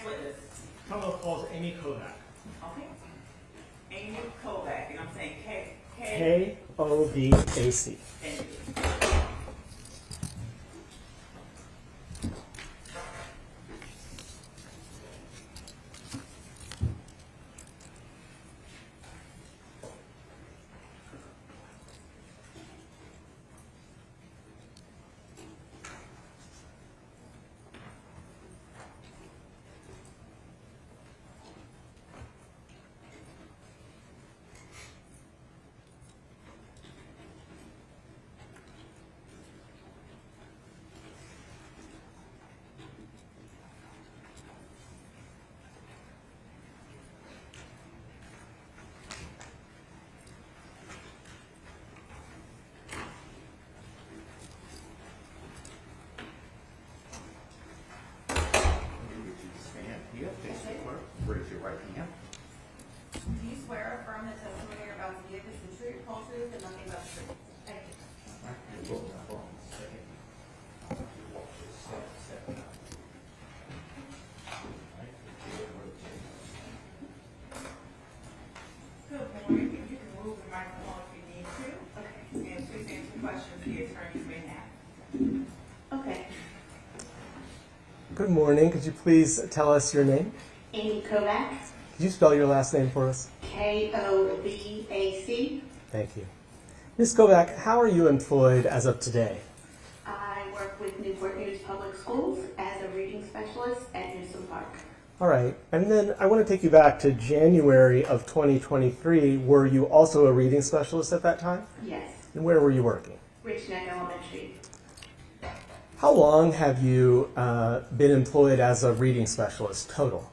next witness. Criminal calls Amy Kovac. Okay. Amy Kovac, and I'm saying Kovac. Thank you. Raise your right hand. Do you swear or affirm the testimony you're about to give is the truth, whole truth, and nothing but the truth? Thank you. Good morning. You can move the microphone if you need to. Okay. And please answer questions the attorneys may have. Okay. Good morning. Could you please tell us your name? Amy Kovac, Could you spell your last name for us? Kovac. Thank you. Ms. Kovac, how are you employed as of today? I work with Newport News Public Schools as a reading specialist at Newsom Park. All right. And then I want to take you back to January of 2023. Were you also a reading specialist at that time? Yes. And where were you working? Richneck Elementary. How long have you been employed as a reading specialist total?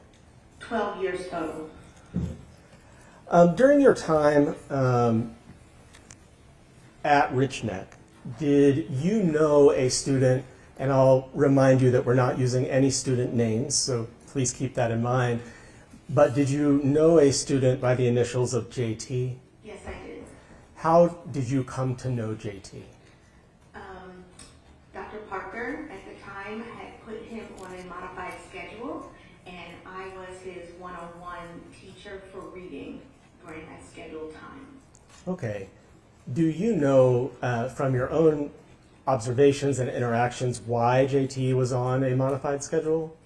12 years total. During your time at Richneck, did you know a student, and I'll remind you that we're not using any student names, so please keep that in mind, but did you know a student by the initials of JT? Yes, I did. How did you come to know JT? Dr. Parker at the time had put him on a modified schedule, and I was his one-on-one teacher for reading during that scheduled time. Okay. Do you know from your own observations and interactions why JT was on a modified schedule?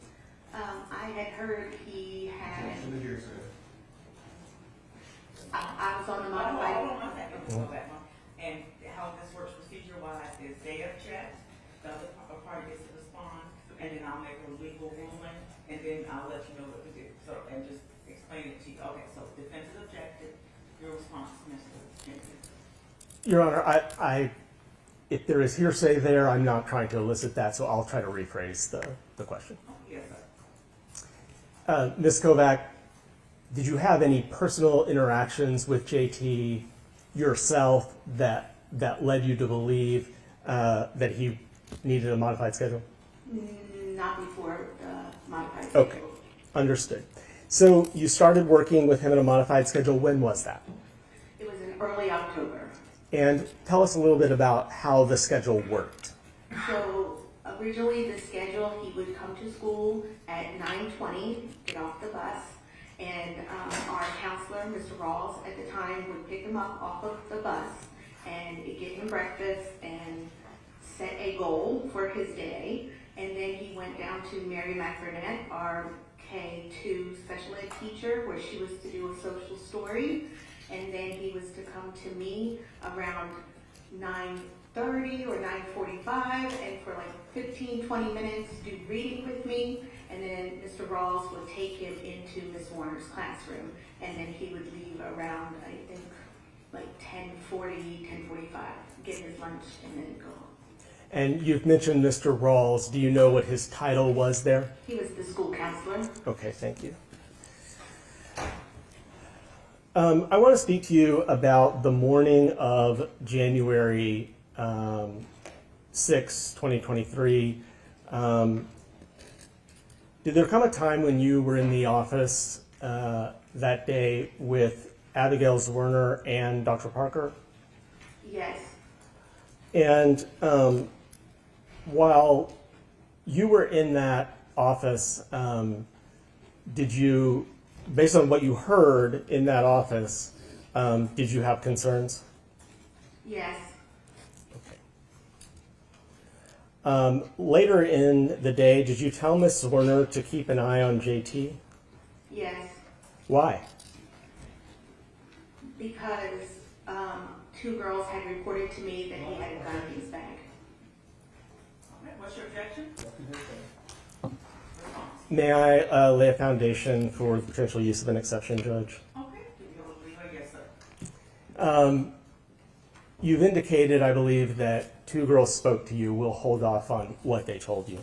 I had heard he had. I was on the modified. Hold on one second. Go back one. And how this works procedure-wise is they object, the other party gets to respond, and then I'll make a legal ruling, and then I'll let you know what to do. So, and just explain it to you. Okay, so defense is objected. Your response, Mr. Jenkins. Your Honor, if there is hearsay there, I'm not trying to elicit that, so I'll try to rephrase the question. Oh, yes, sir. Ms. Kovac, did you have any personal interactions with JT yourself that led you to believe that he needed a modified schedule? Not before the modified schedule. Okay, understood. So you started working with him in a modified schedule. When was that? It was in early October. And tell us a little bit about how the schedule worked. So originally the schedule, he would come to school at 9:20, get off the bus, and our counselor, Mr. Rawls, at the time would pick him up off of the bus and get him breakfast and set a goal for his day. And then he went down to Mary McBurnett, our K2 special ed teacher, where she was to do a social story. And then he was to come to me around 9:30 or 9:45 and for like 15-20 minutes do reading with me. And then Mr. Rawls would take him into Miss Warner's classroom. And then he would leave around, I think, like 10:40, 10:45, get his lunch and then go home. And you've mentioned Mr. Rawls. Do you know what his title was there? He was the school counselor. Okay, thank you. I want to speak to you about the morning of January 6, 2023. Did there come a time when you were in the office that day with Abigail Zwerner and Dr. Parker? Yes. And while you were in that office, did you, based on what you heard in that office, did you have concerns? Yes, Later in the day, did you tell Ms. Zwerner to keep an eye on JT? yes, Why? because two girls had reported to me that he had a gun in his bag. Okay, what's your objection? Response. May I lay a foundation for the potential use of an exception, Judge? Okay, yes, sir. You've indicated, I believe, that two girls spoke to you. We'll hold off on what they told you.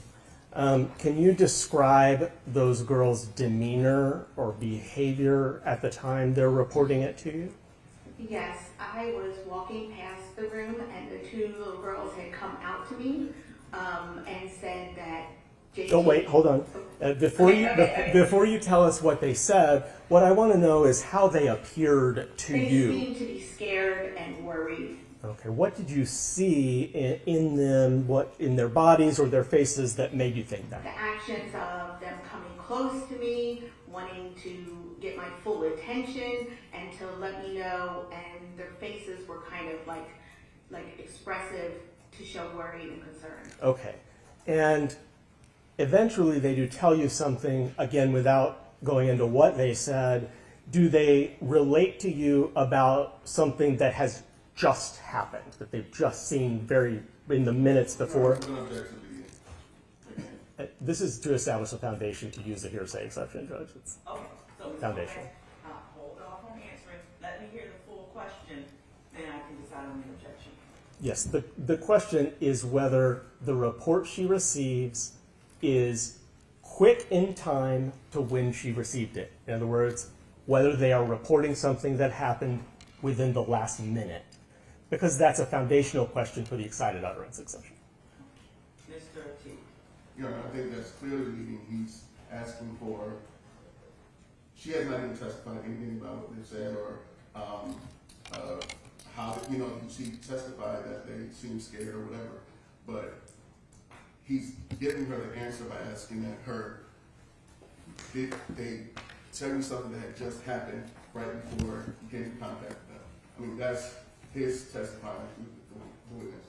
Can you describe those girls' demeanor or behavior at the time they're reporting it to you? Yes, I was walking past the room and the two little girls had come out to me and said that JT... Oh, wait, hold on. Before you tell us what they said, what I want to know is how they appeared to you. They seemed to be scared and worried. Okay, what did you see in them, what in their bodies or their faces that made you think that? The actions of them coming close to me, wanting to get my full attention and to let me know, and their faces were kind of like expressive to show worry and concern. Okay, and eventually they do tell you something, again, without going into what they said. Do they relate to you about something that has just happened, that they've just seen in the minutes before? This is to establish a foundation to use a hearsay exception, Judge. It's Okay, so Ms. foundation. Okay, hold off on answering. Let me hear the full question, then I can decide on the objection. Yes, the question is whether the report she receives is quick in time to when she received it. In other words, whether they are reporting something that happened within the last minute. Because that's a foundational question for the excited utterance exception. Mr. T. Your Honor, I think that's clearly reading. He's asking for, she has not even testified anything about what they said or how, she testified that they seemed scared or whatever. But he's giving her the answer by asking that her, did they tell you something that had just happened right before you came in contact with them? I mean, that's his testifying to the witness.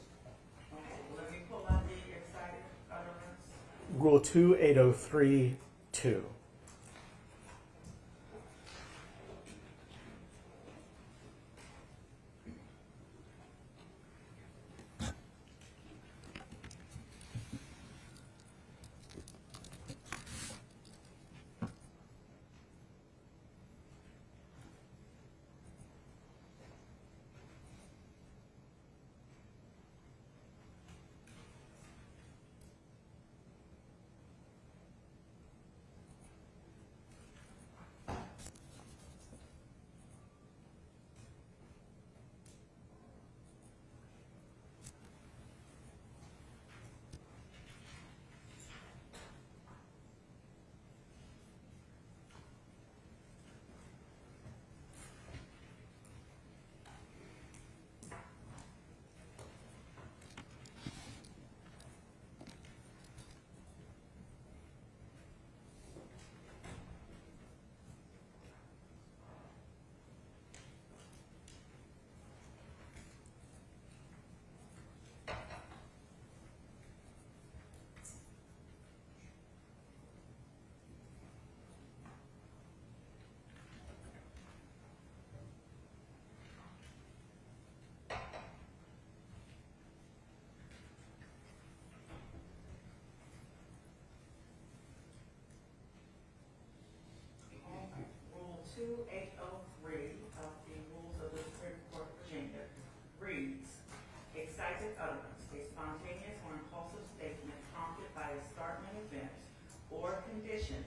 Okay, well, let me pull out the excited utterance. Rule 2803-2. Rule 2803 of the Rules of the Supreme Court of Virginia reads, excited utterance, a spontaneous or impulsive statement prompted by a startling event or condition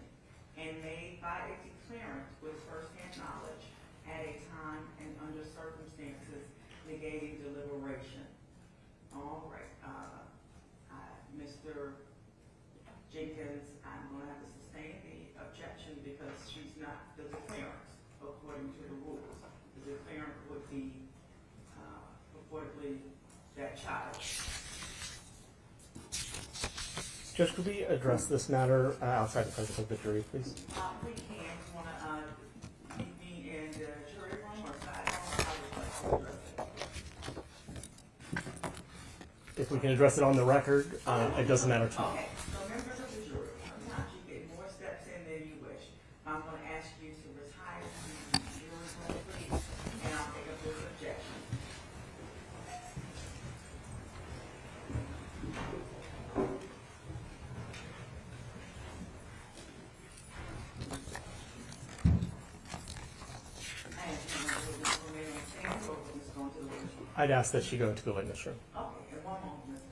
and made by a declarant with first-hand knowledge at a time and under circumstances negating deliberation. All right, Mr. Jenkins, I'm going to have to sustain the objection because she's not the declarant according to the rules. The declarant would be purportedly that child. Judge, could we address this matter outside the presence of the jury, please? We can, you wanna, meet me in the jury room or side room, how would you like to address it? If we can address it on the record, it doesn't matter to me. Okay, so members of the jury, sometimes you get more steps in than you wish. I'm gonna ask you to retire to the jury room, please, and I'll take up this objection. I ask you to remain on stand or witness going to the witness room. I'd ask that she go into the witness room. Okay, and one moment, Ms.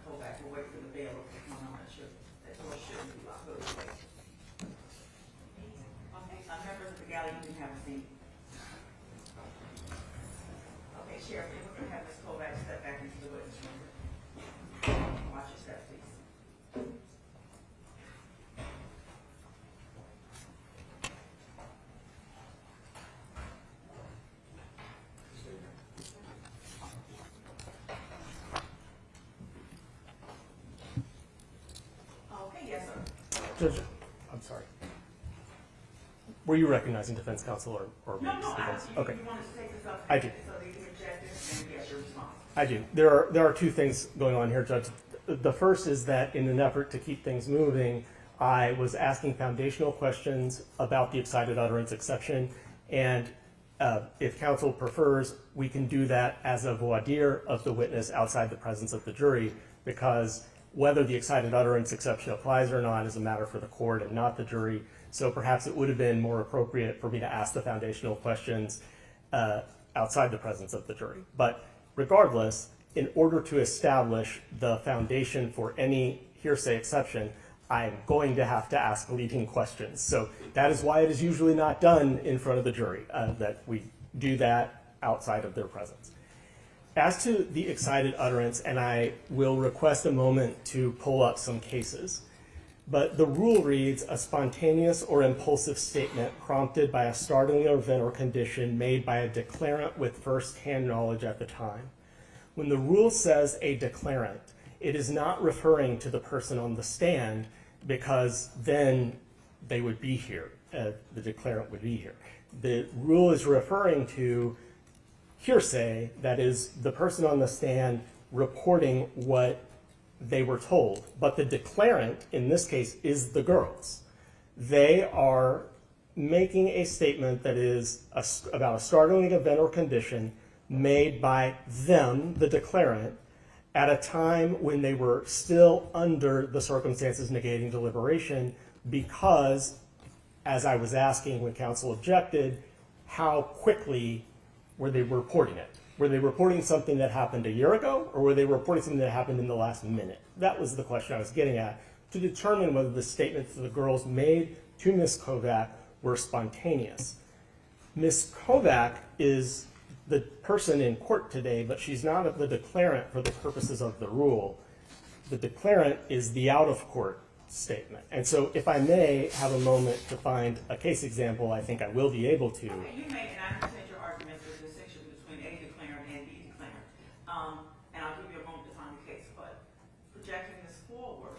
Kovac, we'll wait for the bailiff to come on, that door shouldn't be locked, go to wait. Okay, members of the gallery, you can have a seat. Okay, Sheriff, we're gonna have Ms. Kovac step back into the witness room. Watch your step, please. Okay, yes, sir. Judge, I'm sorry. Were you recognizing defense counsel or No, defense? you Okay, wanted to take this up? I do. So they can reject it and get your response. I do. There are two things going on here, Judge. The first is that in an effort to keep things moving, I was asking foundational questions about the excited utterance exception, and if counsel prefers, we can do that as a voir dire of the witness outside the presence of the jury, because whether the excited utterance exception applies or not is a matter for the court and not the jury. So perhaps it would have been more appropriate for me to ask the foundational questions outside the presence of the jury. But regardless, in order to establish the foundation for any hearsay exception, I'm going to have to ask leading questions. So that is why it is usually not done in front of the jury, that we do that outside of their presence. As to the excited utterance, and I will request a moment to pull up some cases, but the rule reads, a spontaneous or impulsive statement prompted by a startling event or condition made by a declarant with first-hand knowledge at the time. When the rule says a declarant, it is not referring to the person on the stand, because then they would be here, the declarant would be here. The rule is referring to hearsay, that is the person on the stand reporting what they were told. But the declarant, in this case, is the girls. They are making a statement that is about a startling event or condition made by them, the declarant, at a time when they were still under the circumstances negating deliberation, because, as I was asking when counsel objected, how quickly were they reporting it? Were they reporting something that happened a year ago, or were they reporting something that happened in the last minute? That was the question I was getting at, to determine whether the statements that the girls made to Ms. Kovac were spontaneous. Ms. Kovac is the person in court today, but she's not the declarant for the purposes of the rule. The declarant is the out-of-court statement. And so if I may have a moment to find a case example, I think I will be able to. Okay, you may, and I understand your argument, there's a distinction between a declarant and the declarant. And I'll give you a moment to find the case, but projecting this forward,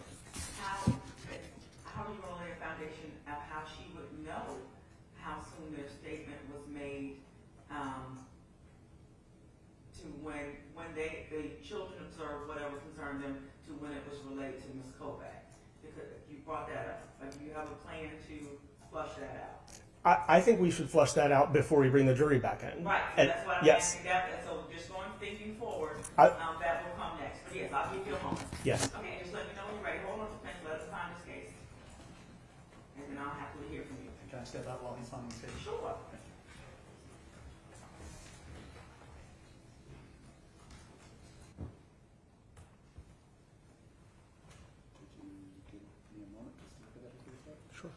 how do you want to lay a foundation of how she would know how soon their statement was made, to when the children observed whatever concerned them, to when it was relayed to Ms. Kovac? Because you brought that up. Do you have a plan to flush that out? I think we should flush that out before we bring the jury back in. Right, so And- that's what I'm yes. asking that, and so just thinking forward, I- that will come next. But yes, I'll give you a moment. Yes. Okay, just let me know when you're ready. Hold on, please, let us find this case. And then I'll happily hear from you. Can I step out while he's finding the page? Sure. Could you give me a moment just to put that into the case? Sure.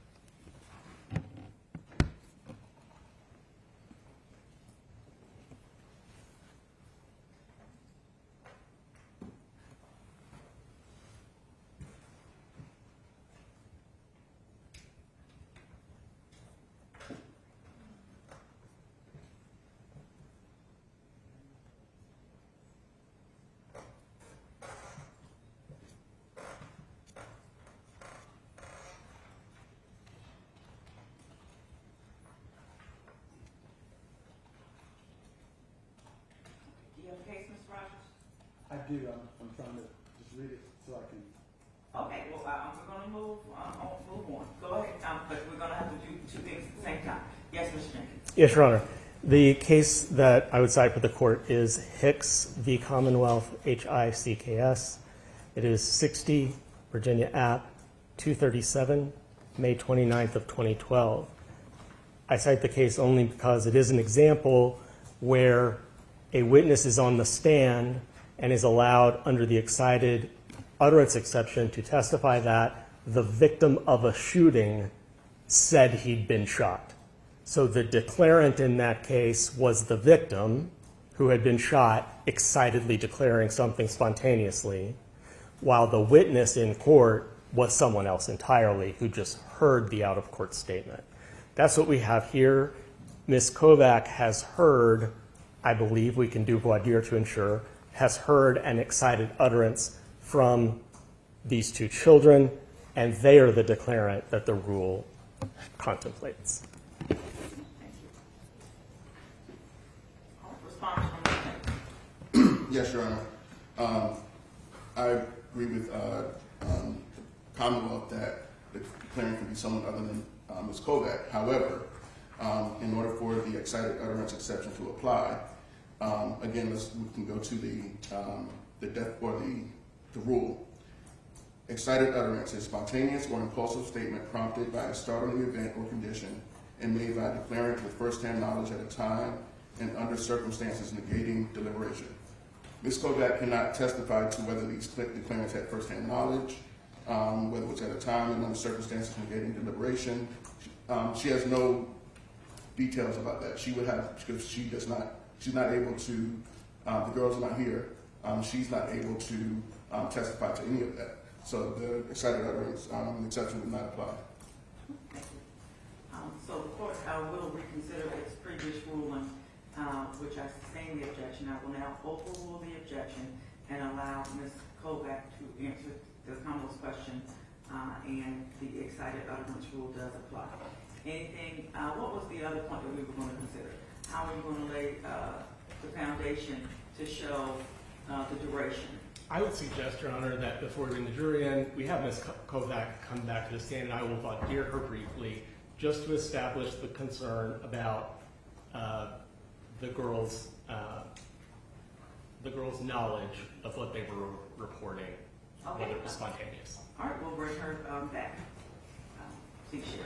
do. I'm trying to just read it so I can. Okay, well, we're gonna move on. Go ahead, Tom, but we're gonna have to do two things at the same time. Yes, Mr. Jenkins? Yes, Your Honor. The case that I would cite for the court is Hicks v. Commonwealth, HICKS. It is 60 Virginia App 237, May 29th of 2012. I cite the case only because it is an example where a witness is on the stand and is allowed under the excited utterance exception to testify that the victim of a shooting said he'd been shot. So the declarant in that case was the victim who had been shot, excitedly declaring something spontaneously, while the witness in court was someone else entirely who just heard the out-of-court statement. That's what we have here. Ms. Kovac has heard, I believe we can do voir dire to ensure, has heard an excited utterance from these two children, and they are the declarant that the rule contemplates. Thank you. Response from the Jenkins. Yes, Your Honor. I agree with Commonwealth that the declarant can be someone other than Ms. Kovac. However, in order for the excited utterance exception to apply, again, we can go to the death or the rule. Excited utterance is spontaneous or impulsive statement prompted by a startling event or condition and made by a declarant with first-hand knowledge at a time and under circumstances negating deliberation. Ms. Kovac cannot testify to whether these declarants had first-hand knowledge, whether it was at a time and under circumstances negating deliberation. She has no details about that. She would have, because she's not able to, the girls are not here, she's not able to testify to any of that. So the excited utterance exception would not apply. Thank you. So the court will reconsider its previous ruling, which I sustained the objection. I will now overrule the objection and allow Ms. Kovac to answer the Commonwealth's question, and the excited utterance rule does apply. Anything, what was the other point that we were going to consider? How are you going to lay the foundation to show the duration? I would suggest, Your Honor, that before we bring the jury in, we have Ms. Kovac come back to the stand, and I will voir dire her briefly, just to establish the concern about the girls' knowledge of what they were reporting, Okay. whether it was spontaneous. All right, we'll bring her back. Please share.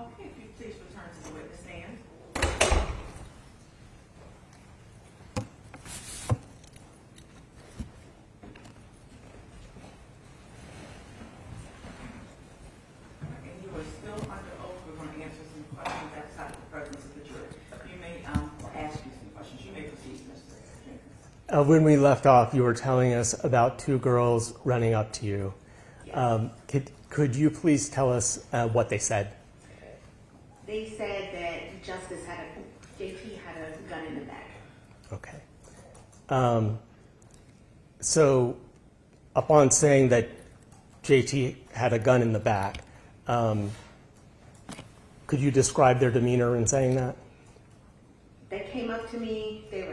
Okay, if you please return to the witness stand. And you are still under oath. We're going to answer some questions outside the presence of the jury. You may ask you some questions. You may proceed, Mr. Jenkins. When we left off, you were telling us about two girls running up to you. Yes. Could you please tell us what they said? They said that JT had a gun in the back. Okay. So, upon saying that JT had a gun in the back, could you describe their demeanor in saying that? They came up to me, they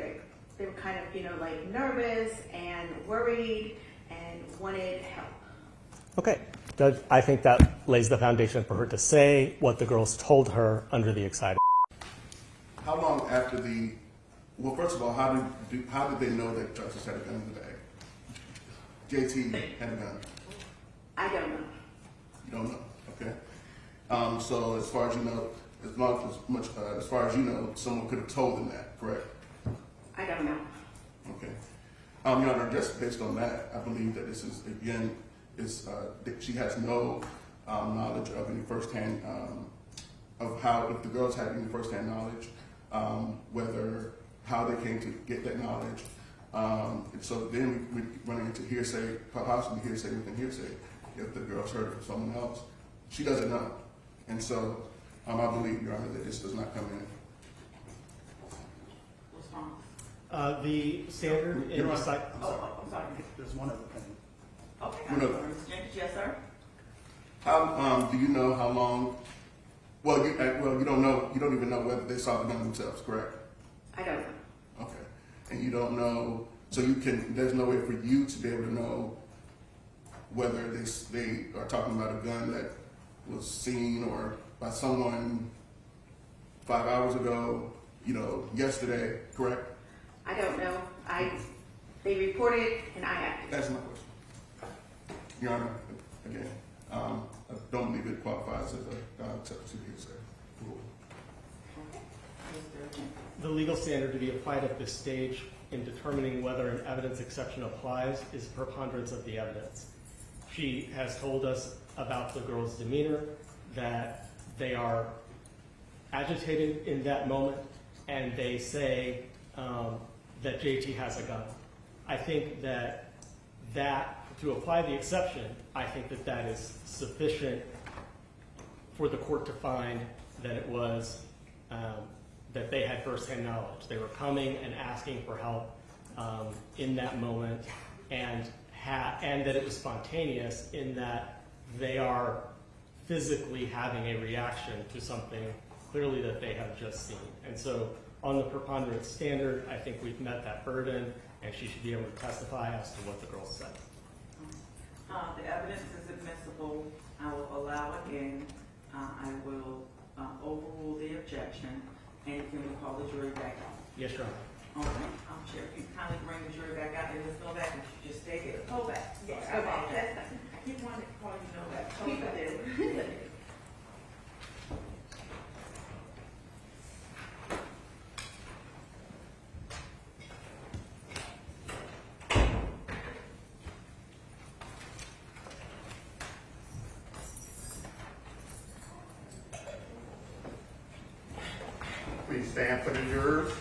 were kind of, like nervous and worried and wanted help. Okay. Judge, I think that lays the foundation for her to say what the girls told her under the excited. How long after well, first of all, how did they know that Justice had a gun in the bag? JT had a gun. I don't know. You don't know, okay? So as far as you know, as far as you know, someone could have told them that, correct? I don't know. Okay. Your Honor, just based on that, I believe that this is, again, that she has no knowledge of any firsthand, if the girls had any firsthand knowledge, how they came to get that knowledge, And so then we running into hearsay, possibly hearsay within hearsay, if the girl's heard it from someone else. She doesn't know. And so I believe, Your Honor, that this does not come in. Response. The standard in the site. I'm sorry. There's one other thing. Okay, You I'm know- sorry, Mr. Jenkins, yes, sir? How do you know how long? Well, you don't know. You don't even know whether they saw the gun themselves, correct? I don't know. Okay. And you don't know. So you can. There's no way for you to be able to know whether they are talking about a gun that was seen or by someone 5 hours ago. Yesterday, correct? I don't know. They reported and I acted. That's my question. Your Honor, again, I don't believe it qualifies as a non-acceptable hearsay rule. Okay. Mr. Jenkins. The legal standard to be applied at this stage in determining whether an evidence exception applies is preponderance of the evidence. She has told us about the girl's demeanor, that they are agitated in that moment, and they say that JT has a gun. I think that to apply the exception, I think that is sufficient for the court to find that it was that they had firsthand knowledge. They were coming and asking for help in that moment, and that it was spontaneous in that they are physically having a reaction to something clearly that they have just seen. And so on the preponderance standard, I think we've met that burden, and she should be able to testify as to what the girl said. The evidence is admissible. I will allow it in. I will overrule the objection, and can we call the jury back out? Yes, Your Honor. Okay, Chair, if you kindly bring the jury back out, and let's go back, and you just stay there. Kovac. Yes, Sorry, I Kovac. apologize. I keep wanting to call you Novak. People Kovac. do. Please stand for the jurors.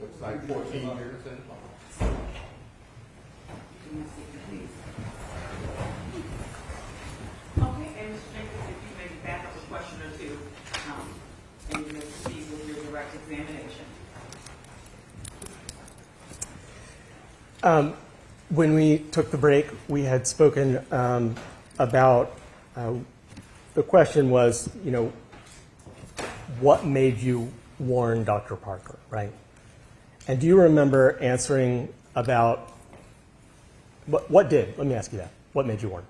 Looks like 14 years in. Okay, and Mr. Jenkins, if you maybe back up a question or two, and you may proceed with your direct examination. When we took the break, we had spoken about the question was, what made you warn Dr. Parker, right? And do you remember answering about what did? Let me ask you that. What made you warn?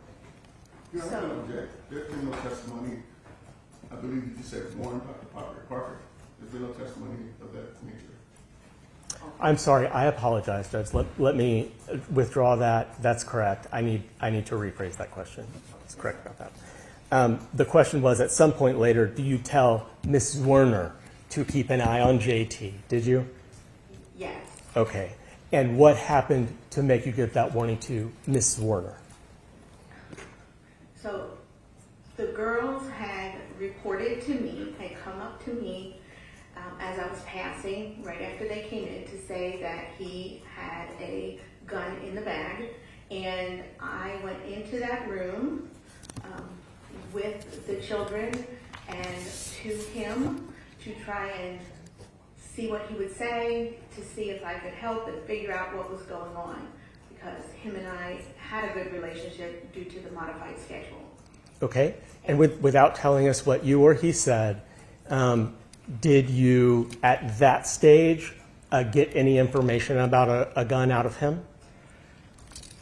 You know, I don't object. There's been no testimony. I believe you just said warn Dr. Parker. There's been no testimony of that nature. I'm sorry. I apologize, Judge. Let me withdraw that. That's correct. I need to rephrase that question. That's correct about that. The question was, at some point later, do you tell Ms. Zwerner to keep an eye on JT? Did you? Yes. Okay. And what happened to make you give that warning to Ms. Zwerner? So the girls had reported to me, had come up to me as I was passing right after they came in to say that he had a gun in the bag. And I went into that room with the children and to him to try and see what he would say, to see if I could help and figure out what was going on, because him and I had a good relationship due to the modified schedule. Okay. And without telling us what you or he said, did you, at that stage, get any information about a gun out of him?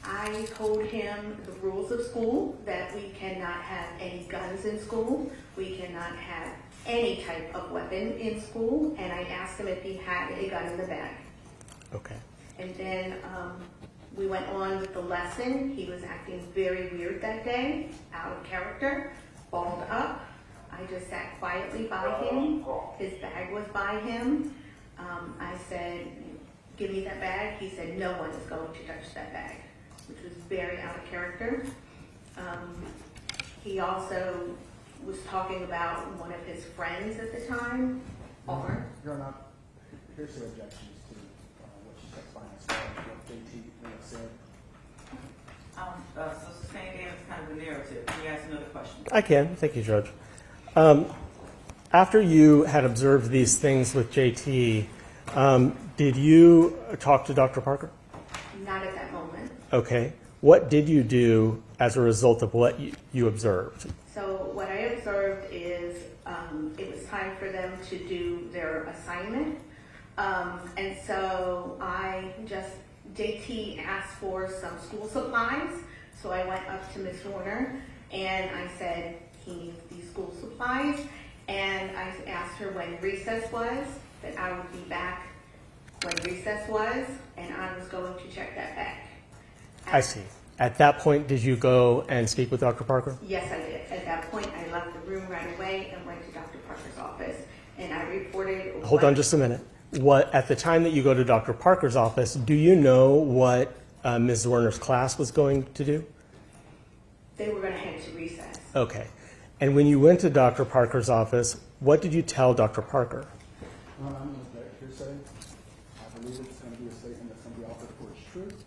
I told him the rules of school, that we cannot have any guns in school, we cannot have any type of weapon in school, and I asked him if he had a gun in the bag. Okay. And then we went on with the lesson. He was acting very weird that day, out of character, balled up. I just sat quietly by him. His bag was by him. I said, "Give me that bag." He said, "No one is going to touch that bag," which was very out of character. He also was talking about one of his friends at the time, Omar. You're not, here's the objections to what you testified as far as what JT may have said. So sustained damage is kind of the narrative. Can you ask another question? I can. Thank you, Judge. After you had observed these things with JT, did you talk to Dr. Parker? Not at that moment. Okay. What did you do as a result of what you observed? So what I observed is it was time for them to do their assignment. And so JT asked for some school supplies. So I went up to Ms. Zwerner and I said, he needs these school supplies. And I asked her when recess was, that I would be back when recess was, and I was going to check that bag. I see. At that point, did you go and speak with Dr. Parker? Yes, I did. At that point, I left the room right away and went to Dr. Parker's office, and I reported. Hold on just a minute. At the time that you go to Dr. Parker's office, do you know what Ms. Zwerner's class was going to do? They were going to head to recess. Okay. And when you went to Dr. Parker's office, what did you tell Dr. Parker? I'm going to let hearsay. I believe it's going to be a statement that's going to be offered for its truth.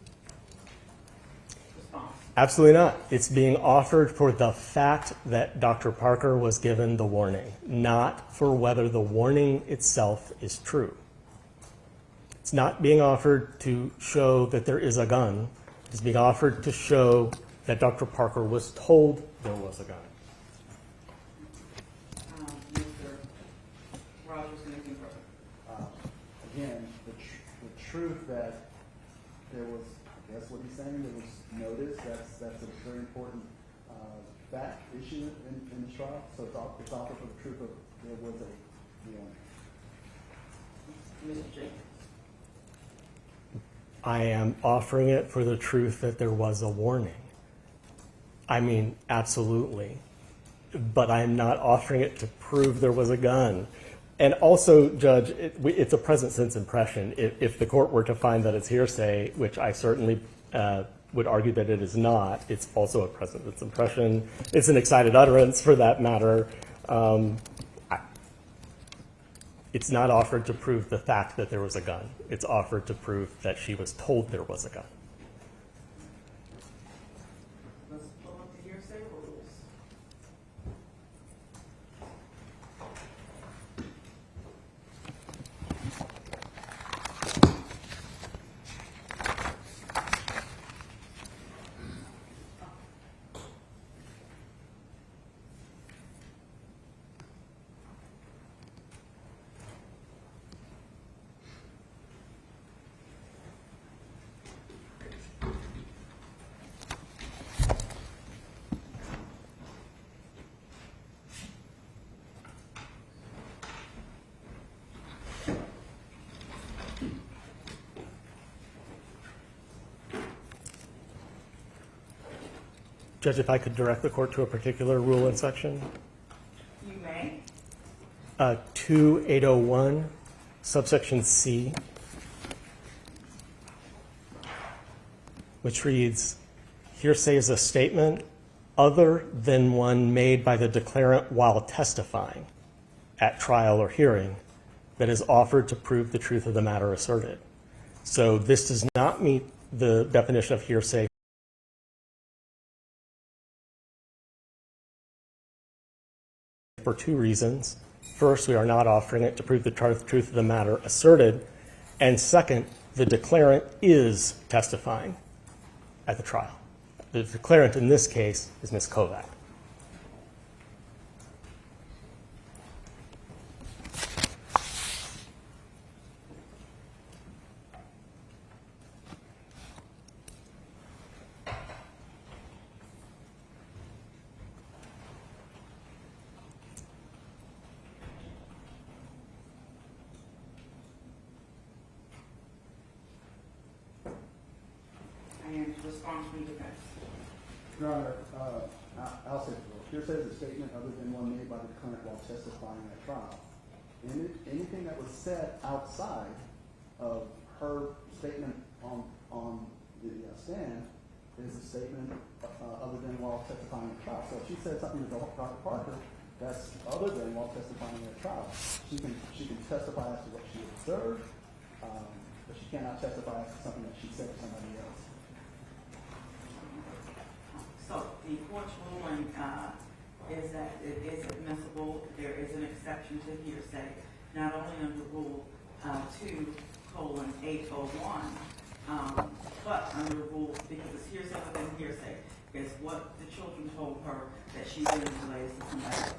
Response. Absolutely not. It's being offered for the fact that Dr. Parker was given the warning, not for whether the warning itself is true. It's not being offered to show that there is a gun. It's being offered to show that Dr. Parker was told there was a gun. Mr. Rogers, anything further? Again, the truth that there was, I guess what he's saying, there was notice, that's a very important fact issue in the trial. So it's offered for the truth of there was a warning. Mr. Jenkins. I am offering it for the truth that there was a warning. I mean, absolutely. But I'm not offering it to prove there was a gun. And also, Judge, it's a present sense impression. If the court were to find that it's hearsay, which I certainly would argue that it is not, it's also a present sense impression. It's an excited utterance, for that matter. It's not offered to prove the fact that there was a gun. It's offered to prove that she was told there was a gun. Let's pull up the hearsay rules. Judge, if I could direct the court to a particular rule and section. You may. 2801, subsection C, which reads, hearsay is a statement other than one made by the declarant while testifying at trial or hearing that is offered to prove the truth of the matter asserted. So this does not meet the definition of hearsay for two reasons. First, we are not offering it to prove the truth of the matter asserted. And second, the declarant is testifying at the trial. The declarant in this case is Ms. Kovac. response from defense. Your Honor, I'll say, hearsay is a statement other than one made by the declarant while testifying at trial. Anything that was said outside of her statement on the stand is a statement other than while testifying at trial. So if she said something to Dr. Parker, that's other than while testifying at trial. She can testify as to what she observed, but she cannot testify as to something that she said to somebody else. So the court's ruling is that it is admissible. There is an exception to hearsay, not only under Rule 2:801, but under Rule, because it's hearsay within hearsay, is what the children told her that she then relays to somebody else.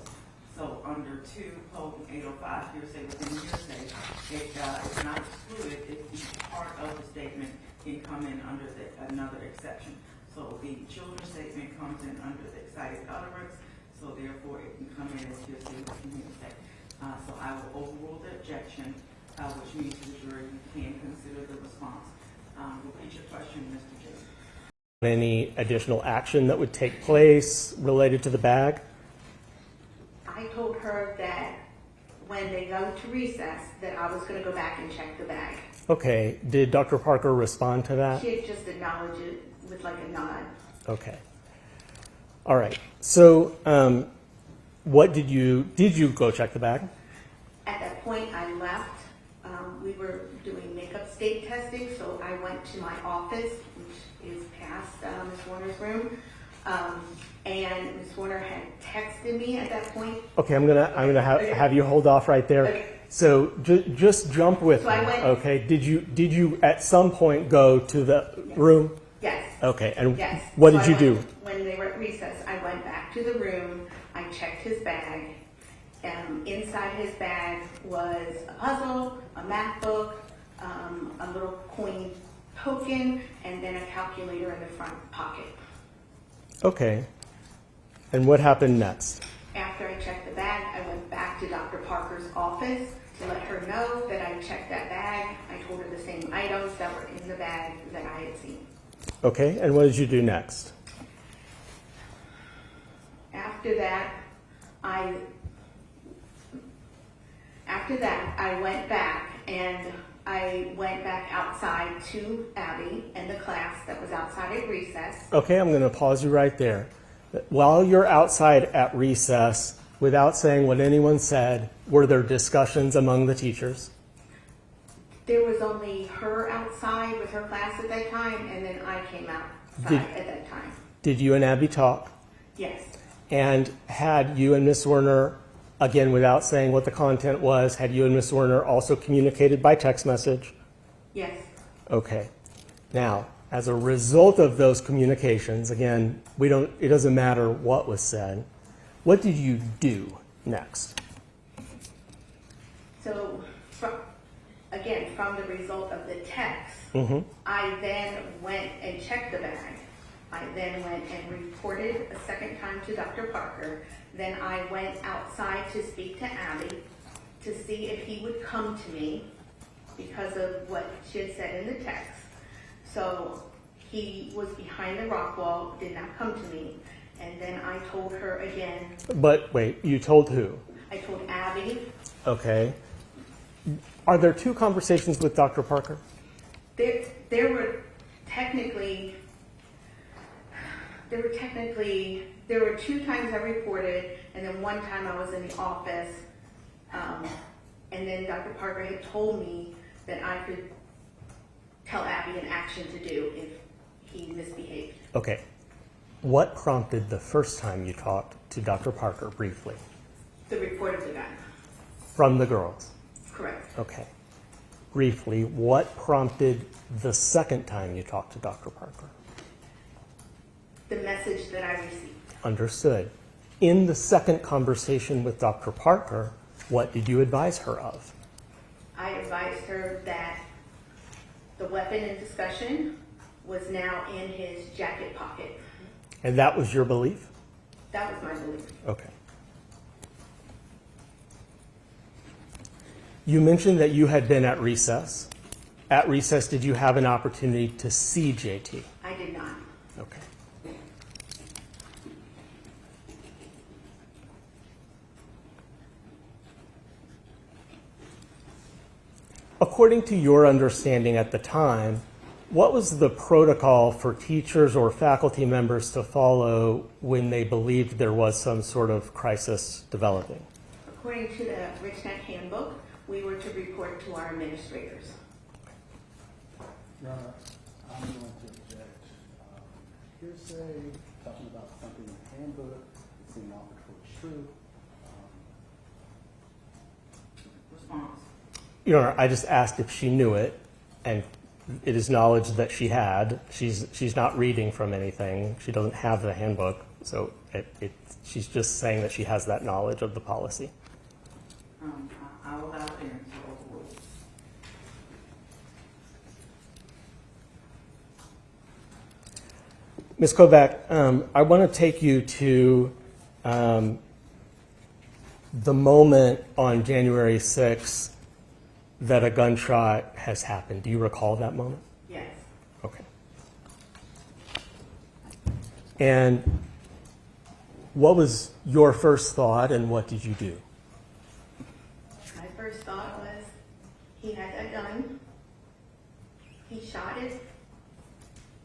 So under 2:805, hearsay within hearsay, it's not excluded if each part of the statement can come in under another exception. So the children's statement comes in under the excited utterance, so therefore it can come in as hearsay within hearsay. So I will overrule the objection, which means to the jury you can consider the response. Repeat your question, Mr. James. Any additional action that would take place related to the bag? I told her that when they go to recess, that I was going to go back and check the bag. Okay. Did Dr. Parker respond to that? She had just acknowledged it with like a nod. Okay. All right. So, what did you go check the bag? At that point, I left. We were doing makeup state testing, so I went to my office, which is past Ms. Warner's room. And Ms. Warner had texted me at that point. Okay, I'm gonna have you hold off right there. Okay. So just jump with So me. I went- Okay. Did you at some point go to the room? Yes. Okay. And Yes. what So did you I do? went- When they were at recess, I went back to the room. I checked his bag. Inside his bag was a puzzle, a math book, a little coin token, and then a calculator in the front pocket. Okay. And what happened next? After I checked the bag, I went back to Dr. Parker's office to let her know that I checked that bag. I told her the same items that were in the bag that I had seen. Okay. And what did you do next? After that, I went back and I went back outside to Abby and the class that was outside at recess. Okay, I'm going to pause you right there. While you're outside at recess, without saying what anyone said, were there discussions among the teachers? There was only her outside with her class at that time, and then I came outside at that time. Did you and Abby talk? Yes. And had you and Miss Zwerner, again, without saying what the content was, had you and Miss Zwerner also communicated by text message? Yes. Okay. Now, as a result of those communications, again, it doesn't matter what was said. What did you do next? So, from the result of the text, I then went and checked the bag. I then went and reported a second time to Dr. Parker. Then I went outside to speak to Abby to see if he would come to me because of what she had said in the text. So he was behind the rock wall, did not come to me. And then I told her again. But wait, you told who? I told Abby. Okay. Are there two conversations with Dr. Parker? There were technically, there were 2 times I reported, and then 1 time I was in the office, and then Dr. Parker had told me that I could tell Abby an action to do if he misbehaved. Okay. What prompted the first time you talked to Dr. Parker briefly? The report of the gun. From the girls? Correct. Okay. Briefly, what prompted the second time you talked to Dr. Parker? The message that I received. Understood. In the second conversation with Dr. Parker, what did you advise her of? I advised her that the weapon in discussion was now in his jacket pocket. And that was your belief? That was my belief. Okay. You mentioned that you had been at recess. At recess, did you have an opportunity to see JT? I did not. Okay. According to your understanding at the time, what was the protocol for teachers or faculty members to follow when they believed there was some sort of crisis developing? According to the Richneck handbook, we were to report to our administrators. Your Honor, I'm going to object. Hearsay, talking about something in the handbook, seeming offered for truth. Response. Your Honor, I just asked if she knew it, and it is knowledge that she had. She's not reading from anything. She doesn't have the handbook, so she's just saying that she has that knowledge of the policy. I will allow Aaron to overrule. Ms. Kovac, I want to take you to the moment on January 6th that a gunshot has happened. Do you recall that moment? Yes. Okay. And what was your first thought and what did you do? My first thought was, he had that gun, he shot it,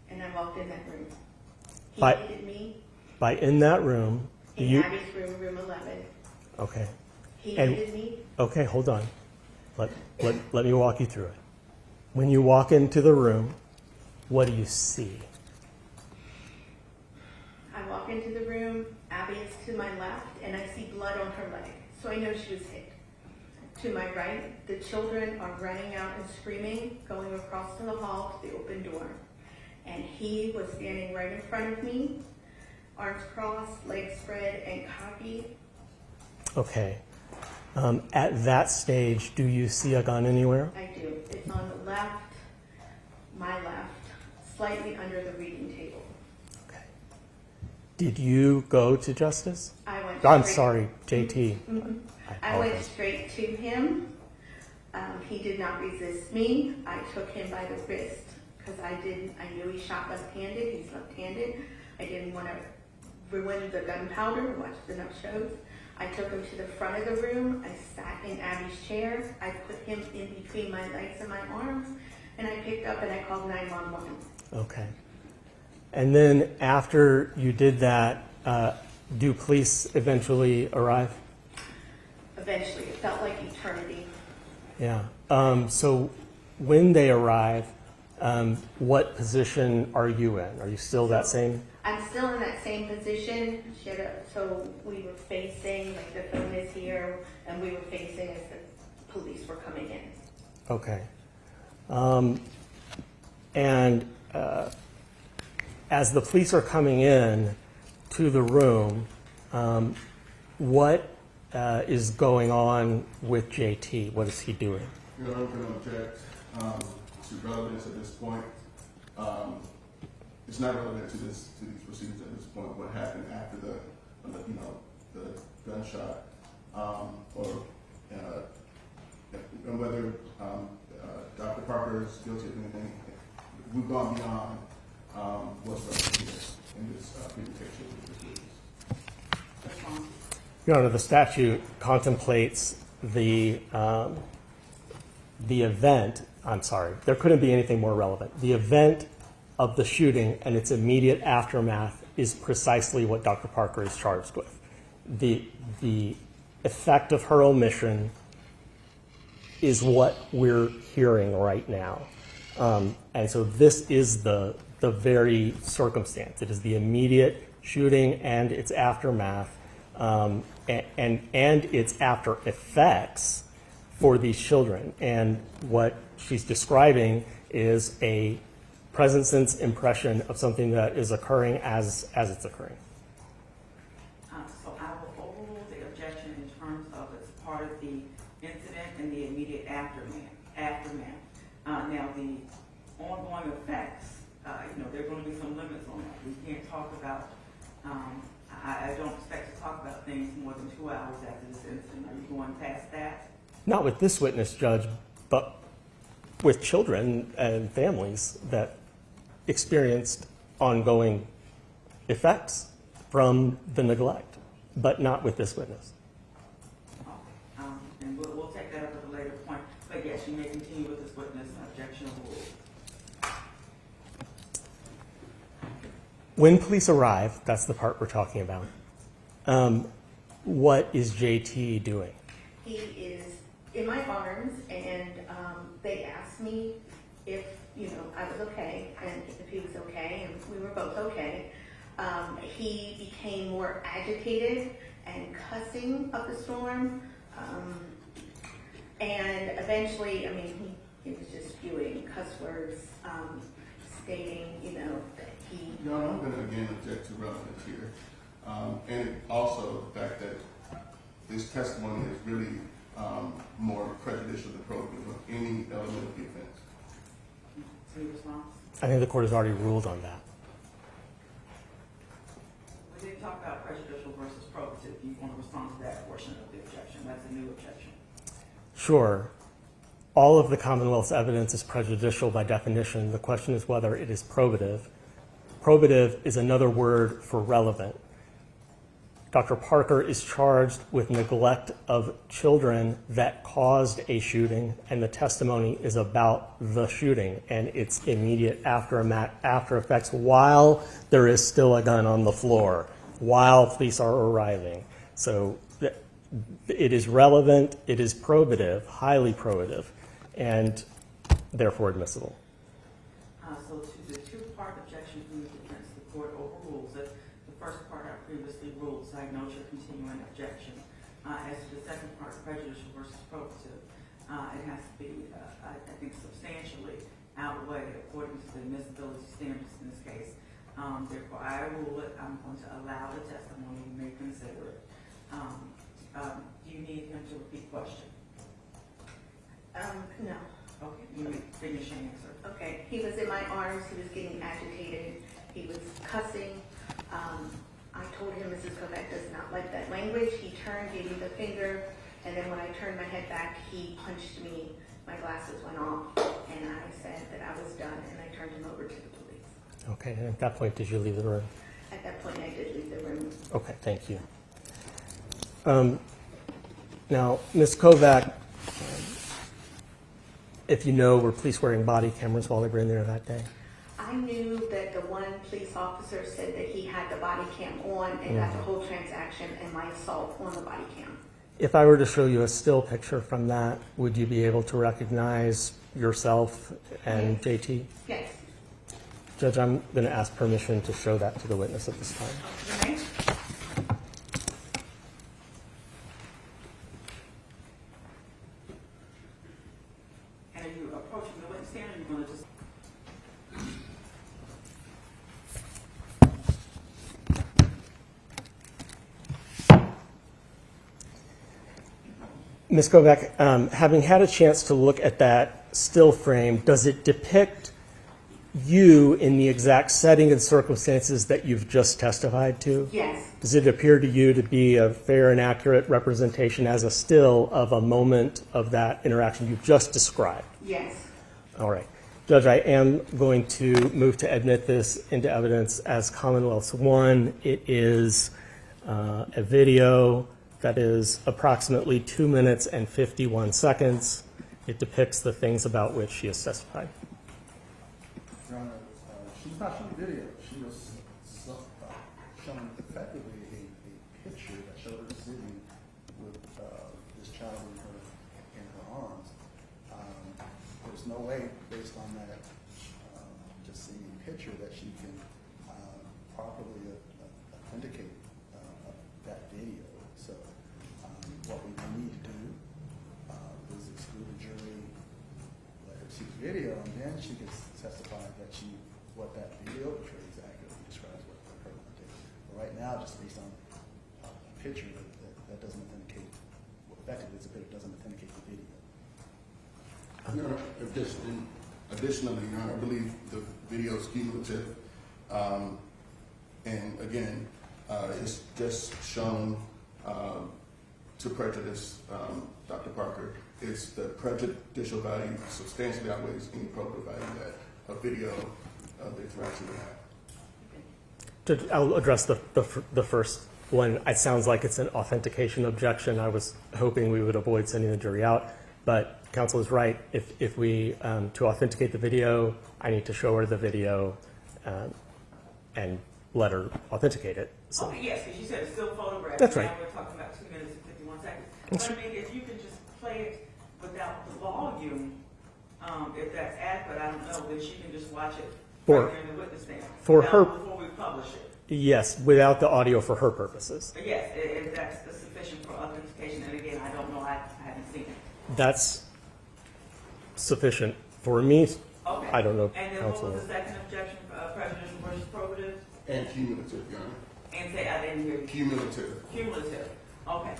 and I walked in that room. He By- hated me By in that room, in you, Abby's room, room 11. okay. He And- hated me. Okay, hold on. Let me walk you through it. When you walk into the room, what do you see? I walk into the room, Abby is to my left, and I see blood on her leg, so I know she was hit. To my right, the children are running out and screaming, going across to the hall to the open door. And he was standing right in front of me, arms crossed, legs spread, and cocky. Okay. At that stage, do you see a gun anywhere? I do. It's on the left, my left, slightly under the reading table. Okay. Did you go to Justice? I went. I'm straight- sorry, JT. I went apologize. straight to him. He did not resist me. I took him by the wrist because I knew he shot left-handed. He's left-handed. I didn't want to ruin the gunpowder. I watched enough shows. I took him to the front of the room. I sat in Abby's chair. I put him in between my legs and my arms, and I picked up and I called 911. Okay. And then after you did that, do police eventually arrive? Eventually, it felt like eternity. Yeah. So when they arrive, what position are you in? Are you still that same? I'm still in that same position. So we were facing, like the phone is here, and we were facing as the police were coming in. Okay. As the police are coming in to the room, what is going on with JT? What is he doing? Your Honor, I'm going to object to relevance at this point. It's not relevant to these proceedings at this point. What happened after the gunshot, and whether Dr. Parker is guilty of anything. We've gone beyond what's represented in this presentation with this witness. Response. Your Honor, the statute contemplates the event. I'm sorry, there couldn't be anything more relevant. The event of the shooting and its immediate aftermath is precisely what Dr. Parker is charged with. The effect of her omission is what we're hearing right now. And so this is the very circumstance. It is the immediate shooting and its aftermath, and its after effects for these children. And what she's describing is a present sense impression of something that is occurring as it's occurring. So I will overrule the objection in terms of it's part of the incident and the immediate aftermath. Now the ongoing effects, there are going to be some limits on that. We can't talk about, I don't expect to talk about things more than 2 hours after this incident. Are you going past that? Not with this witness, Judge, but with children and families that experienced ongoing effects from the neglect, but not with this witness. And we'll take that up at a later point. But yes, you may continue with this witness. Objection overruled. When police arrive, that's the part we're talking about. What is JT doing? He is in my arms, and they asked me if, I was okay, and if he was okay, and we were both okay. He became more agitated and cussing up a storm, and eventually, he was just spewing cuss words, stating, that he... Your Honor, I'm going to again object to relevance here. And also the fact that this testimony is really more prejudicial than probative of any element of the offense. Any response? I think the court has already ruled on that. We didn't talk about prejudicial versus probative. You want to respond to that portion of the objection? That's a new objection. Sure. All of the Commonwealth's evidence is prejudicial by definition. The question is whether it is probative. Probative is another word for relevant. Dr. Parker is charged with neglect of children that caused a shooting, and the testimony is about the shooting and its immediate after effects while there is still a gun on the floor, while police are arriving. So it is relevant, it is probative, highly probative, and therefore admissible. So to the two-part objection from the defense, the court overrules it. The first part I previously ruled, so I note your continuing objection. As to the second part, prejudicial versus probative, it has to be, I think, substantially outweighed according to the admissibility standards in this case. Therefore, I rule it. I'm going to allow the testimony. You may consider it. Do you need him to repeat the question? No. Okay, you may finish your answer. Okay, he was in my arms, he was getting agitated, he was cussing. I told him Mrs. Kovac does not like that language. He turned, gave me the finger, and then when I turned my head back, he punched me. My glasses went off, and I said that I was done, and I turned him over to the police. Okay, and at that point, did you leave the room? At that point, I did leave the room. Okay, thank you. Now, Ms. Kovac, if you know, were police wearing body cameras while they were in there that day? I knew that the one police officer said that he had the body cam on and got the whole transaction and my assault on the body cam. If I were to show you a still picture from that, would you be able to recognize yourself and JT? Yes. Judge, I'm going to ask permission to show that to the witness at this time. Okay. And are you approaching the witness stand, or are you going to just... Ms. Kovac, having had a chance to look at that still frame, does it depict you in the exact setting and circumstances that you've just testified to? Yes. Does it appear to you to be a fair and accurate representation as a still of a moment of that interaction you've just described? Yes. All right. Judge, I am going to move to admit this into evidence as Commonwealth's one. It is a video that is approximately 2 minutes and 51 seconds. It depicts the things about which she has testified. Your Honor, she's not showing video. She was showing effectively a picture that showed her sitting with this child in her arms. There's no way, based on that, just seeing a picture, that she can properly authenticate that video. So what we need to do is exclude the jury, let her see the video, and then she can testify that what that video portrays accurately describes what occurred on the day. But right now, just based on a picture that doesn't authenticate, effectively it's a picture that doesn't authenticate the video. Your Honor, additionally, Your Honor, I believe the video is cumulative. And again, it's just shown to prejudice Dr. Parker. It's the prejudicial value substantially outweighs any probative value that a video of the interaction would have. I'll address the first one. It sounds like it's an authentication objection. I was hoping we would avoid sending the jury out, but counsel is right. If we, to authenticate the video, I need to show her the video and let her authenticate it. So. Okay, yes, because you said it's still photographed. That's right. Now we're talking about 2 minutes and 51 seconds. But I mean, if you can just play it without the volume, if that's adequate, I don't know, then she can just watch it For- right there in the witness stand. for her- Before we publish it. Yes, without the audio for her purposes. But yes, if that's sufficient for authentication, and again, I don't know, I haven't seen it. That's sufficient for me. Okay. I don't know, And then what counsel. was the second objection, prejudicial versus probative? And cumulative, Your Honor. And say, I didn't hear you. Cumulative. Cumulative. Okay.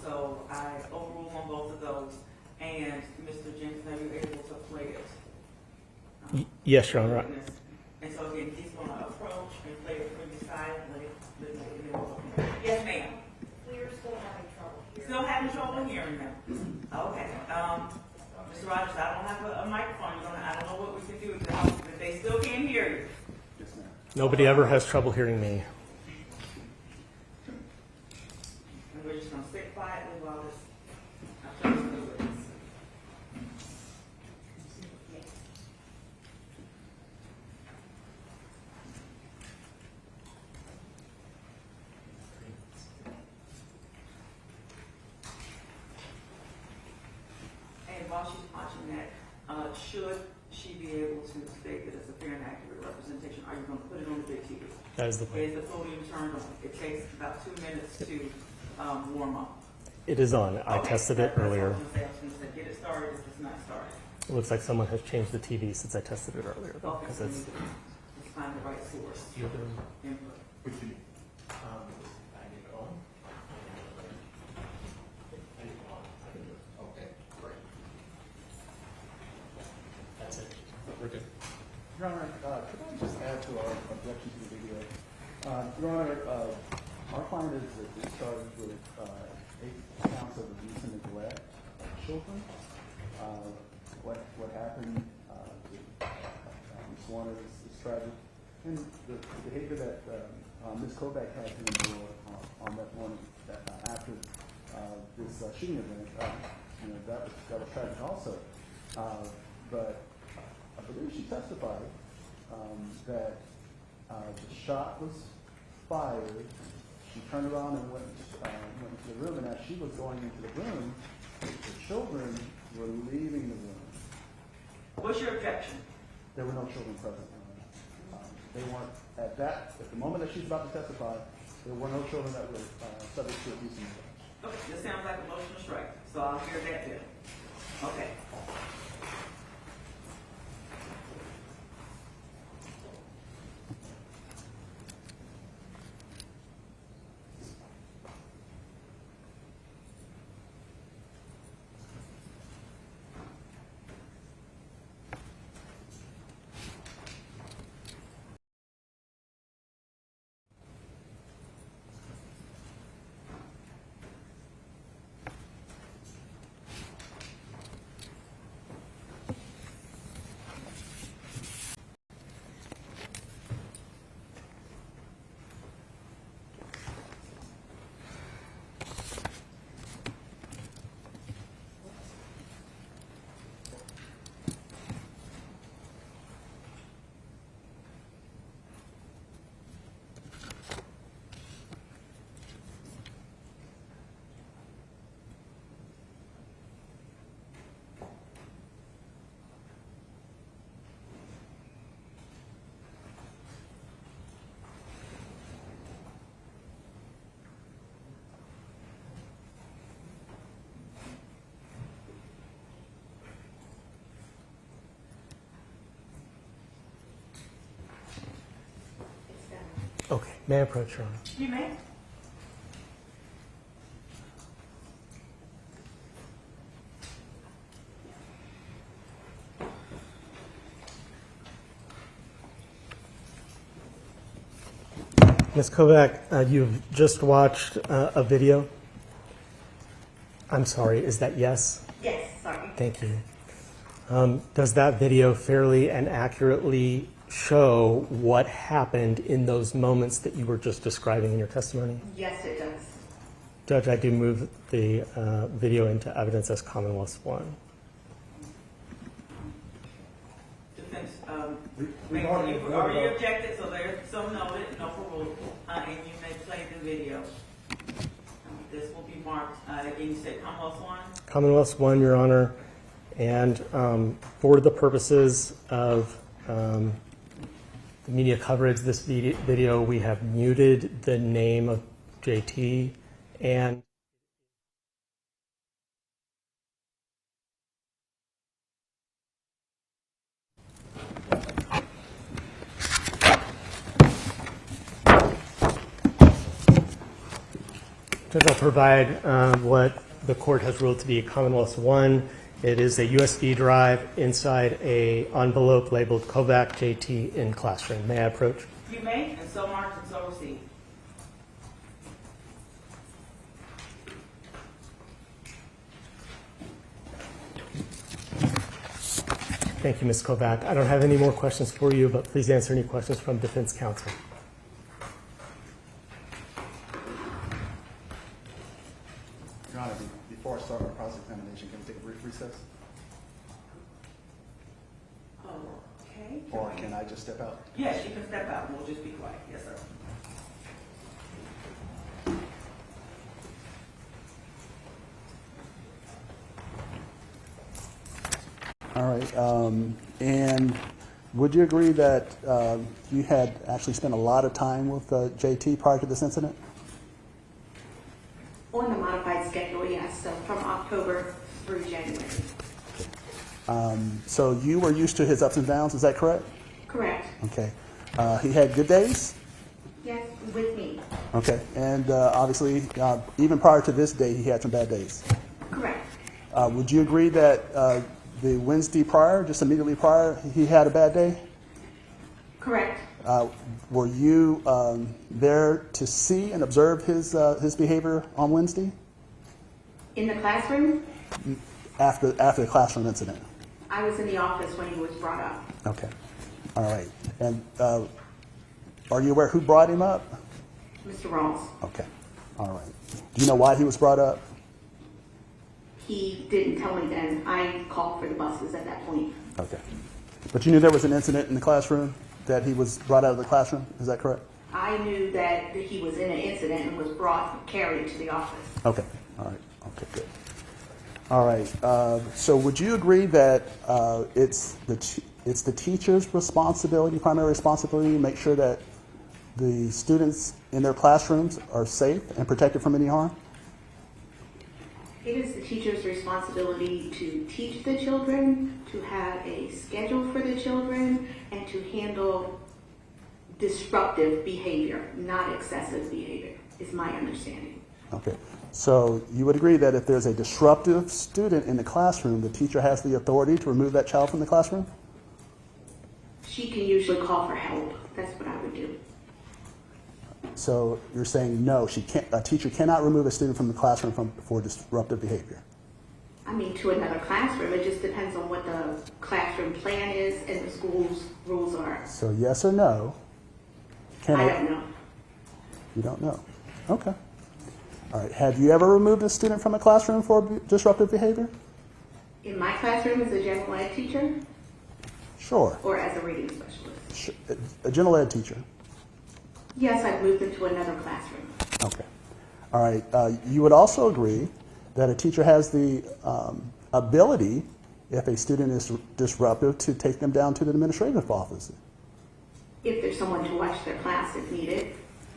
So I overrule on both of those. And Mr. Jenkins, are you able to play it? Yes, Your Honor. And so again, he's going to approach and play it pretty silently. Yes, ma'am. We're still having trouble here. Still having trouble hearing them. Okay. Mr. Rogers, I don't have a microphone. I don't know what we can do if they still can't hear you. Yes, ma'am. Nobody ever has trouble hearing me. And we're just going to sit quietly while this, I try to do this. And while she's watching that, should she be able to state that it's a fair and accurate representation, are you going to put it on the big TV? That is the plan. Is the podium turned on? It takes about 2 minutes to warm up. It is on. I Okay, tested it that's what I earlier. was gonna say. I was gonna say, get it started if it's not started. It looks like someone has changed the TV since I tested it earlier. Though, Okay, 'cause so it's, let's find the right source. Input. Which you, okay, great. that's it. We're good. Your Honor, could I just add to our objection to the video? Your Honor, our client is charged with 8 counts of abuse and neglect of children. What happened to Zwerner is tragic. And the behavior that Ms. Kovac had to endure on that morning after this shooting event, that was tragic also. But I believe she testified that the shot was fired. She turned around and went into the room, and as she was going into the room, the children were leaving the room. What's your objection? There were no children present. They weren't at the moment that she's about to testify, there were no children that were subject to abuse and neglect. Okay, this sounds like a motion to strike, so I'll hear that then. Okay. Okay, may I approach, Your Honor? You may. Ms. Kovac, you've just watched a video. I'm sorry, is that yes? Yes, sorry. Thank you. Does that video fairly and accurately show what happened in those moments that you were just describing in your testimony? Yes, it does. Judge, I do move the video into evidence as Commonwealth 1. Defense, We've already you already objected, so there's some noted, no parole, and you may play the video. This will be marked, again, you said Commonwealth 1? Commonwealth 1, Your Honor. And for the purposes of the media coverage, this video, we have muted the name of JT and Judge, I'll provide what the court has ruled to be Commonwealth 1. It is a USB drive inside a envelope labeled Kovac JT in classroom. May I approach? You may, and so marked and so received. Thank you, Ms. Kovac. I don't have any more questions for you, but please answer any questions from defense counsel. Your Honor, before I start our cross-examination, can we take a brief recess? Okay. Or can I just step out? Yes, you can step out. We'll just be quiet. Yes, sir. All right. And would you agree that you had actually spent a lot of time with JT prior to this incident? On the modified schedule, yes, so from October through January. So you were used to his ups and downs, is that correct? Correct. Okay. He had good days? Yes, with me. Okay. And obviously, even prior to this day, he had some bad days. Correct. Would you agree that the Wednesday prior, just immediately prior, he had a bad day? Correct. Were you there to see and observe his behavior on Wednesday? In the classroom, After the classroom incident? I was in the office when he was brought up. Okay. All right. And are you aware who brought him up? Mr. Rawls. Okay. All right. Do you know why he was brought up? He didn't tell me then. I called for the buses at that point. Okay. But you knew there was an incident in the classroom, that he was brought out of the classroom? Is that correct? I knew that he was in an incident and was carried to the office. Okay. All right. Okay, good. All right. So would you agree that it's the teacher's responsibility, primary responsibility, to make sure that the students in their classrooms are safe and protected from any harm? It is the teacher's responsibility to teach the children, to have a schedule for the children, and to handle disruptive behavior, not excessive behavior, is my understanding. Okay. So you would agree that if there's a disruptive student in the classroom, the teacher has the authority to remove that child from the classroom? She can usually call for help. That's what I would do. So you're saying no, a teacher cannot remove a student from the classroom for disruptive behavior? I mean, to another classroom. It just depends on what the classroom plan is and the school's rules are. So yes or no? I don't know. You don't know. Okay. All right. Have you ever removed a student from a classroom for disruptive behavior? In my classroom as a general ed teacher Sure. or as a reading specialist? A general ed teacher. Yes, I've moved into another classroom. Okay. All right. You would also agree that a teacher has the ability, if a student is disruptive, to take them down to the administrative office. If there's someone to watch their class if needed.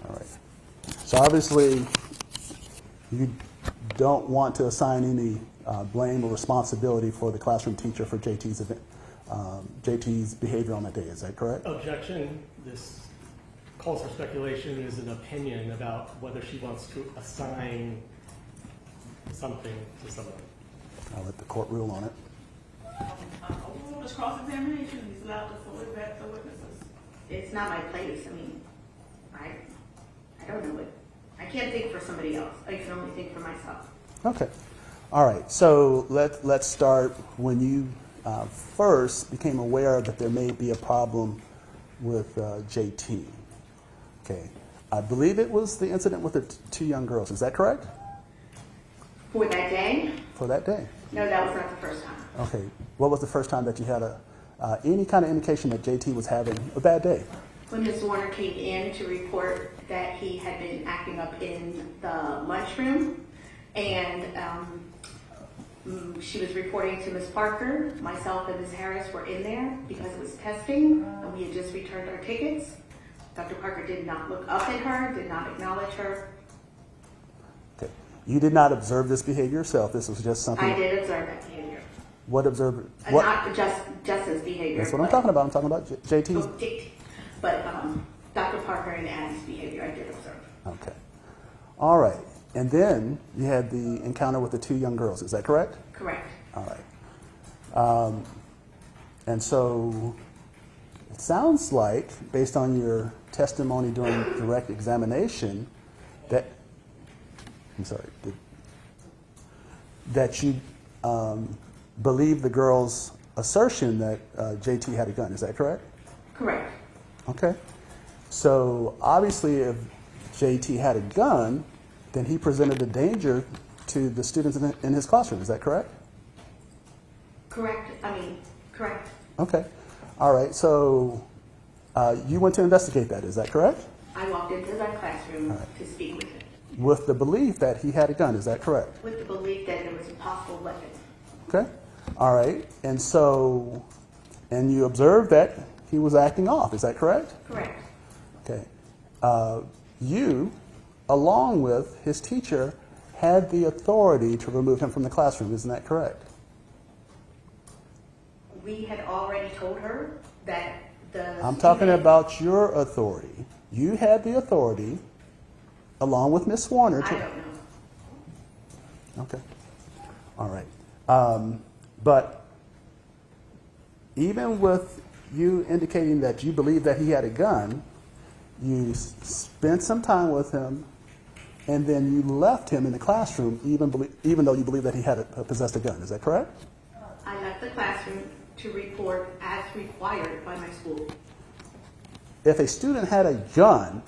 All right. So obviously, you don't want to assign any blame or responsibility for the classroom teacher for JT's behavior on that day. Is that correct? Objection. This calls for speculation, is an opinion about whether she wants to assign something to someone. I'll let the court rule on it. Overrule this cross-examination. He's allowed to forward back to witnesses. It's not my place. I mean, I don't know it. I can't think for somebody else. I can only think for myself. Okay. All right. So let's start when you first became aware that there may be a problem with JT. Okay. I believe it was the incident with the two young girls. Is that correct? For that day? For that day. No, that was not the first time. Okay. What was the first time that you had any kind of indication that JT was having a bad day? When Ms. Zwerner came in to report that he had been acting up in the lunchroom, and she was reporting to Ms. Parker. Myself and Ms. Harris were in there because it was testing, and we had just returned our tickets. Dr. Parker did not look up at her, did not acknowledge her. Okay. You did not observe this behavior yourself. This was just something. I did observe that behavior. What observed? What? Not Justin's behavior. That's what I'm talking about. I'm talking about JT's. But Dr. Parker and Adam's behavior, I did observe. Okay. All right. And then you had the encounter with the two young girls. Is that correct? Correct. All right. And so it sounds like, based on your testimony during direct examination, that that you believe the girl's assertion that JT had a gun. Is that correct? Correct. Okay. So obviously, if JT had a gun, then he presented a danger to the students in his classroom. Is that correct? Correct. Correct. Okay. All right. So you went to investigate that. Is that correct? I walked into that classroom to speak with him. With the belief that he had a gun. Is that correct? With the belief that it was a possible weapon. Okay. All right. And so, and you observed that he was acting off. Is that correct? Correct. Okay. You, along with his teacher, had the authority to remove him from the classroom. Isn't that correct? We had already told her that I'm talking about your authority. You had the authority, along with Ms. Zwerner. I don't know. Okay. All right. But even with you indicating that you believe that he had a gun, you spent some time with him, and then you left him in the classroom, even though you believe that he had possessed a gun. Is that correct? I left the classroom to report as required by my school. If a student had a gun,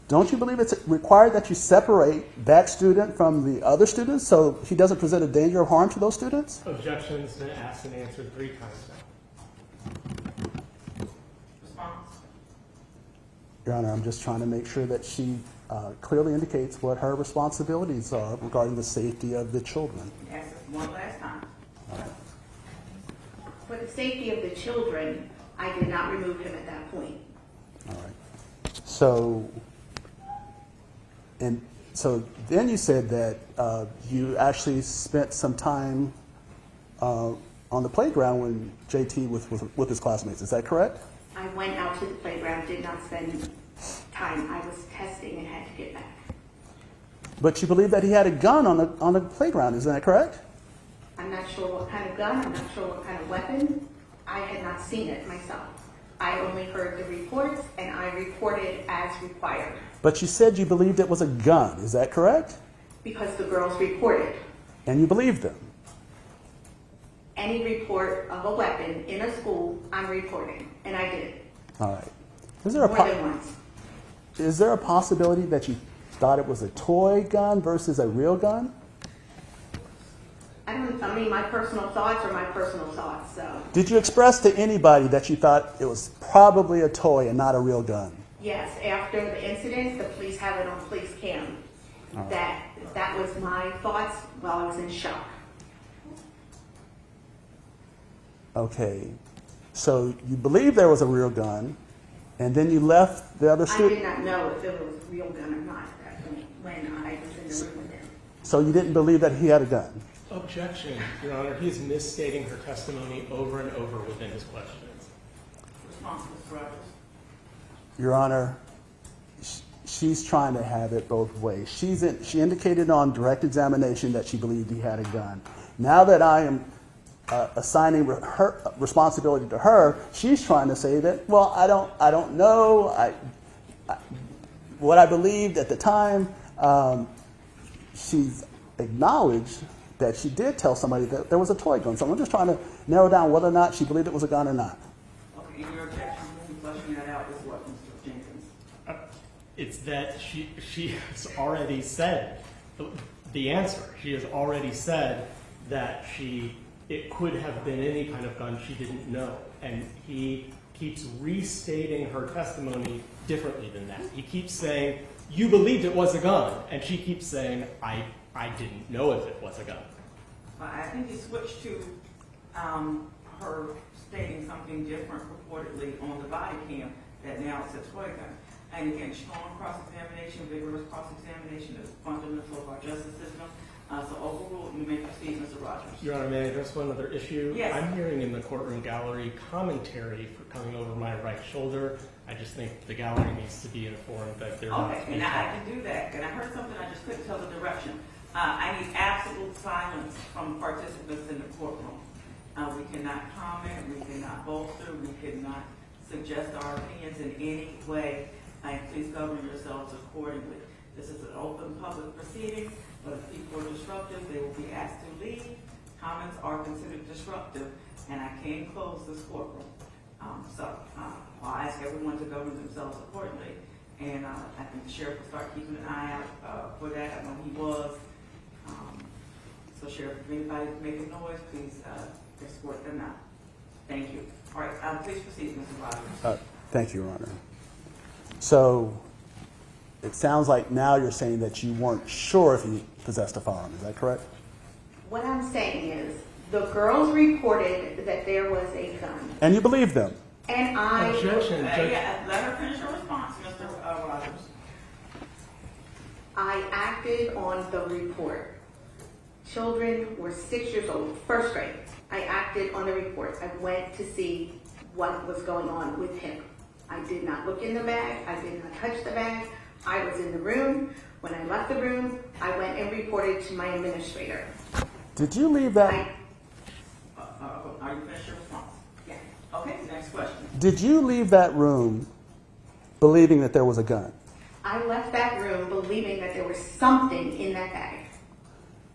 don't you believe it's required that you separate that student from the other students so he doesn't present a danger of harm to those students? Objection's been asked and answered 3 times now. Response? Your Honor, I'm just trying to make sure that she clearly indicates what her responsibilities are regarding the safety of the children. Ask us one last time. For the safety of the children, I did not remove him at that point. All right. So then you said that you actually spent some time on the playground when JT was with his classmates. Is that correct? I went out to the playground, did not spend time. I was testing and had to get back. But you believe that he had a gun on the playground. Isn't that correct? I'm not sure what kind of gun, I'm not sure what kind of weapon. I had not seen it myself. I only heard the reports, and I reported as required. But you said you believed it was a gun. Is that correct? Because the girls reported. And you believed them? Any report of a weapon in a school, I'm reporting, and I did. All right. Is there More than once. Is there a possibility that you thought it was a toy gun versus a real gun? My personal thoughts are my personal thoughts, so. Did you express to anybody that you thought it was probably a toy and not a real gun? Yes, after the incident, the police have it on police cam. That was my thoughts while I was in shock. Okay. So you believe there was a real gun, and then you left the other I student? did not know if it was a real gun or not when I was in the room with him. So you didn't believe that he had a gun? Objection, Your Honor. He's misstating her testimony over and over within his questions. Response, Mr. Rogers? Your Honor, she's trying to have it both ways. She indicated on direct examination that she believed he had a gun. Now that I am assigning her responsibility to her, she's trying to say that, well, I don't know. What I believed at the time, she's acknowledged that she did tell somebody that there was a toy gun. So I'm just trying to narrow down whether or not she believed it was a gun or not. Okay, in your objection, objection to me fleshing that out is what, Mr. Jenkins? It's that she has already said the answer. She has already said that it could have been any kind of gun she didn't know. And he keeps restating her testimony differently than that. He keeps saying, you believed it was a gun. And she keeps saying, I didn't know if it was a gun. I think he switched to her stating something different purportedly on the body cam that now it's a toy gun. And again, strong cross-examination, vigorous cross-examination is fundamental of our justice system. So overruled, you may proceed, Mr. Rogers. Your Honor, may I address one other issue? Yes. I'm hearing in the courtroom gallery commentary for coming over my right shoulder. I just think the gallery needs to be informed that they're not Okay, and I can do that. And I heard something, I just couldn't tell the direction. I need absolute silence from participants in the courtroom. We cannot comment, we cannot bolster, we cannot suggest our opinions in any way. Please govern yourselves accordingly. This is an open public proceeding, but if people are disruptive, they will be asked to leave. Comments are considered disruptive, and I can't close this courtroom. I'll ask everyone to govern themselves accordingly, and I think the sheriff will start keeping an eye out for that. I know he was. So sheriff, if anybody's making noise, please escort them out. Thank you. All right, please proceed, Mr. Rogers. Thank you, Your Honor. So it sounds like now you're saying that you weren't sure if he possessed a firearm. Is that correct? What I'm saying is, the girls reported that there was a gun, And you believe them? and I, Objection, Judge. Yeah, let her finish her response, Mr. Rogers. I acted on the report. Children were 6 years old, first grade. I acted on the report. I went to see what was going on with him. I did not look in the bag. I did not touch the bag. I was in the room. When I left the room, I went and reported to my administrator. Did you leave that? Are you finished your response? Yeah. Okay, next question. Did you leave that room believing that there was a gun? I left that room believing that there was something in that bag.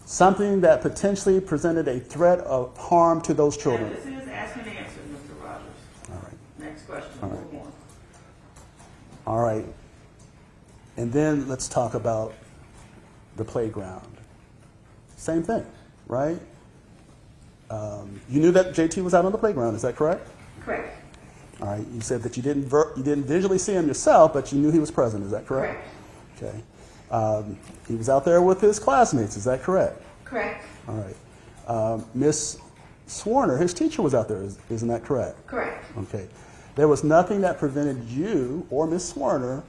Something that potentially presented a threat of harm to those children? And this is ask and answer, Mr. Rogers. All right. Next question. All right. Move on. All right. And then let's talk about the playground. Same thing, right? You knew that JT was out on the playground, is that correct? Correct. All right. You said that you didn't visually see him yourself, but you knew he was present, is that correct? Correct. Okay. He was out there with his classmates, is that correct? Correct. All right. Miss Zwerner, his teacher, was out there, isn't that correct? Correct. Okay. There was nothing that prevented you or Miss Zwerner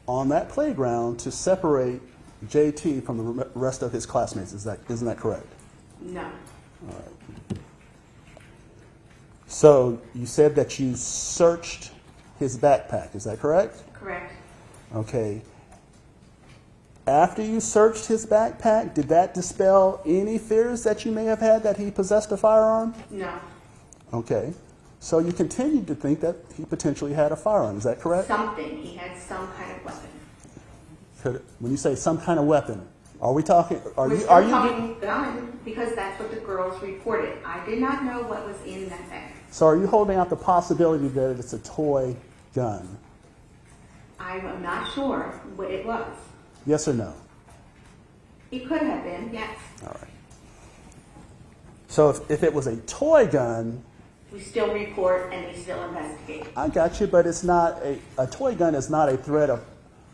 on that playground to separate JT from the rest of his classmates, isn't that correct? No. All right. So you said that you searched his backpack, is that correct? Correct. Okay. After you searched his backpack, did that dispel any fears that you may have had that he possessed a firearm? No. Okay. So you continued to think that he potentially had a firearm, is that correct? Something. He had some kind of weapon. When you say some kind of weapon, are we talking, We're still talking gun because that's what the girls reported. I did not know what was in that bag. so are you holding out the possibility that it's a toy gun? I'm not sure what it was. Yes or no? It could have been, yes. All right. So if it was a toy gun, We still report and we still investigate. I got you, but it's not a toy gun is not a threat of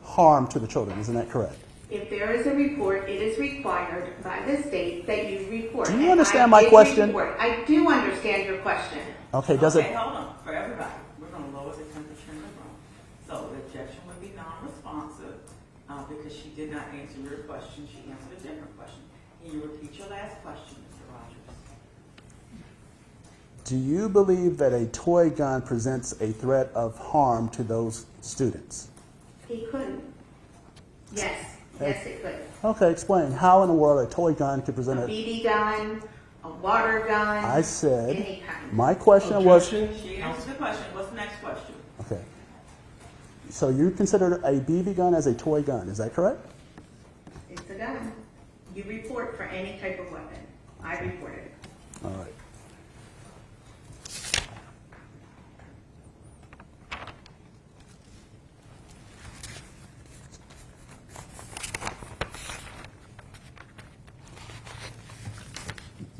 harm to the children, isn't that correct? If there is a report, it is required by the state that you report. Do you And understand I my did question? report. I do understand your question. Okay, does Okay, it? hold on, for everybody. We're gonna lower the temperature in the room. So the objection would be non-responsive, because she did not answer your question, she answered a different question. Can you repeat your last question, Mr. Rogers? Do you believe that a toy gun presents a threat of harm to those students? It could. Yes, yes it could. Okay, explain. How in the world a toy gun could present A a... BB gun, a water gun. I said, Any kind. my question was... Objection. She answered the question, what's the next question? Okay. So you consider a BB gun as a toy gun, is that correct? It's a gun. You report for any type of weapon. I reported it. All right.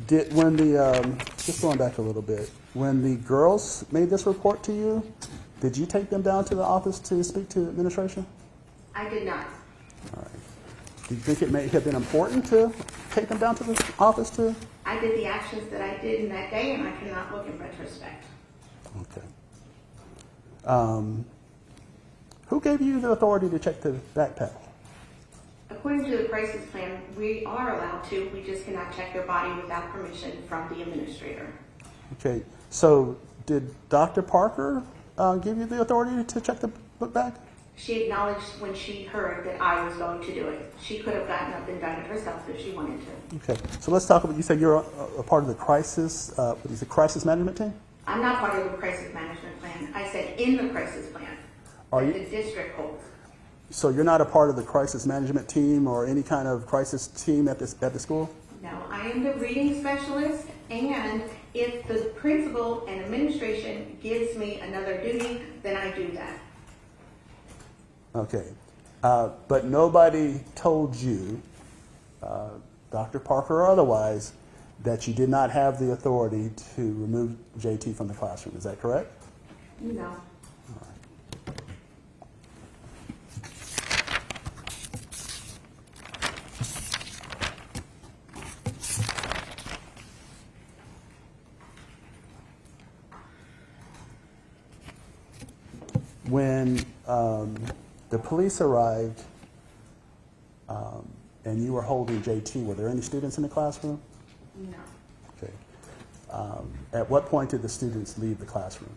when the, just going back a little bit, when the girls made this report to you, did you take them down to the office to speak to administration? I did not. All right. Do you think it may have been important to take them down to the office to? I did the actions that I did in that day, and I cannot look in retrospect. Okay. Who gave you the authority to check the backpack? According to the crisis plan, we are allowed to. We just cannot check their body without permission from the administrator. Okay. So did Dr. Parker give you the authority to check the book bag? She acknowledged when she heard that I was going to do it. She could have gotten up and done it herself if she wanted to. Okay. So let's talk about, you said you're a part of the crisis, what is it, crisis management team? I'm not part of the crisis management plan. I said in the crisis plan Are that you? the district holds. So you're not a part of the crisis management team or any kind of crisis team at the school? No, I am the reading specialist, and if the principal and administration gives me another duty, then I do that. Okay. But nobody told you, Dr. Parker or otherwise, that you did not have the authority to remove JT from the classroom. Is that correct? No. When the police arrived and you were holding JT, were there any students in the classroom? No. Okay. At what point did the students leave the classroom?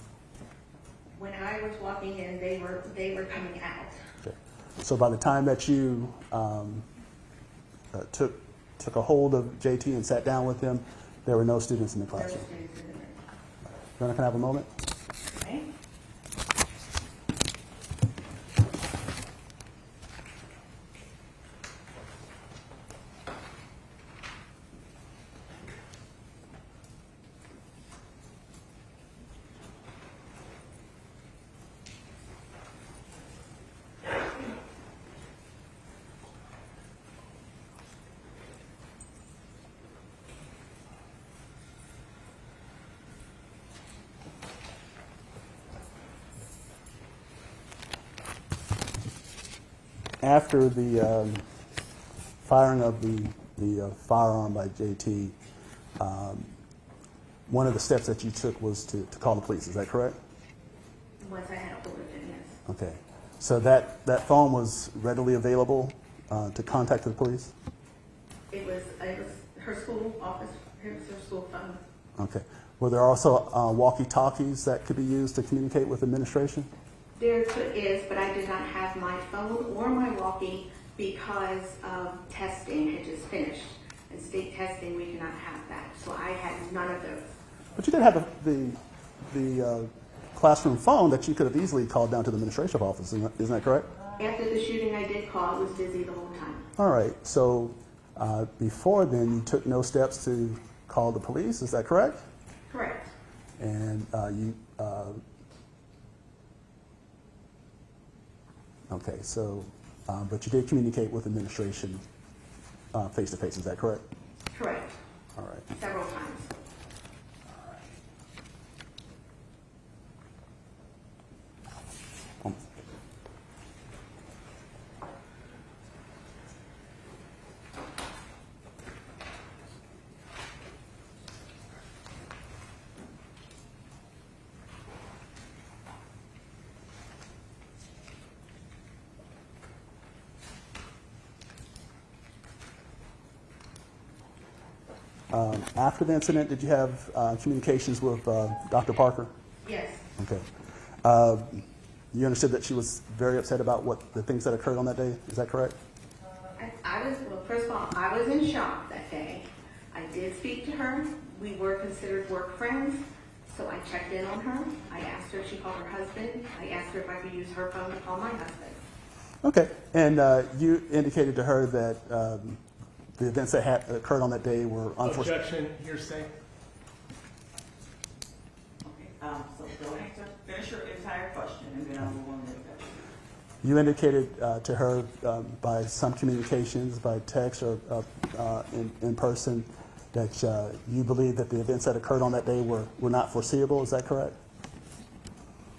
When I was walking in, they were coming out. Okay. So by the time that you took a hold of JT and sat down with him, there were no students in the There were classroom. students in the room. Zwerner, can I have a moment? Okay? After the firing of the firearm by JT, one of the steps that you took was to call the police. Is that correct? Once I had a hold of it, yes. Okay. So that phone was readily available to contact the police? It was her school office, it was her school phone. Okay. Were there also walkie-talkies that could be used to communicate with administration? There is, but I did not have my phone or my walkie because of testing had just finished. And state testing, we cannot have that. So I had none of those. But you did have the classroom phone that you could have easily called down to the administrative office. Isn't that correct? After the shooting I did call, I was busy the whole time. All right. So before then, you took no steps to call the police. Is that correct? Correct. And okay. So, but you did communicate with administration face to face. Is that correct? Correct. All right. Several times. After the incident, did you have communications with Dr. Parker? Yes. Okay. You understood that she was very upset about what the things that occurred on that day. Is that correct? Well, first of all, I was in shock that day. I did speak to her. We were considered work friends, so I checked in on her. I asked her if she called her husband. I asked her if I could use her phone to call my husband. Okay. And you indicated to her that the events that had occurred on that day were unfortunate. Objection, hearsay. Okay, so go answer, finish your entire question, and then I'll move on to the question. You indicated to her by some communications, by text or in person, that you believe that the events that occurred on that day were not foreseeable. Is that correct?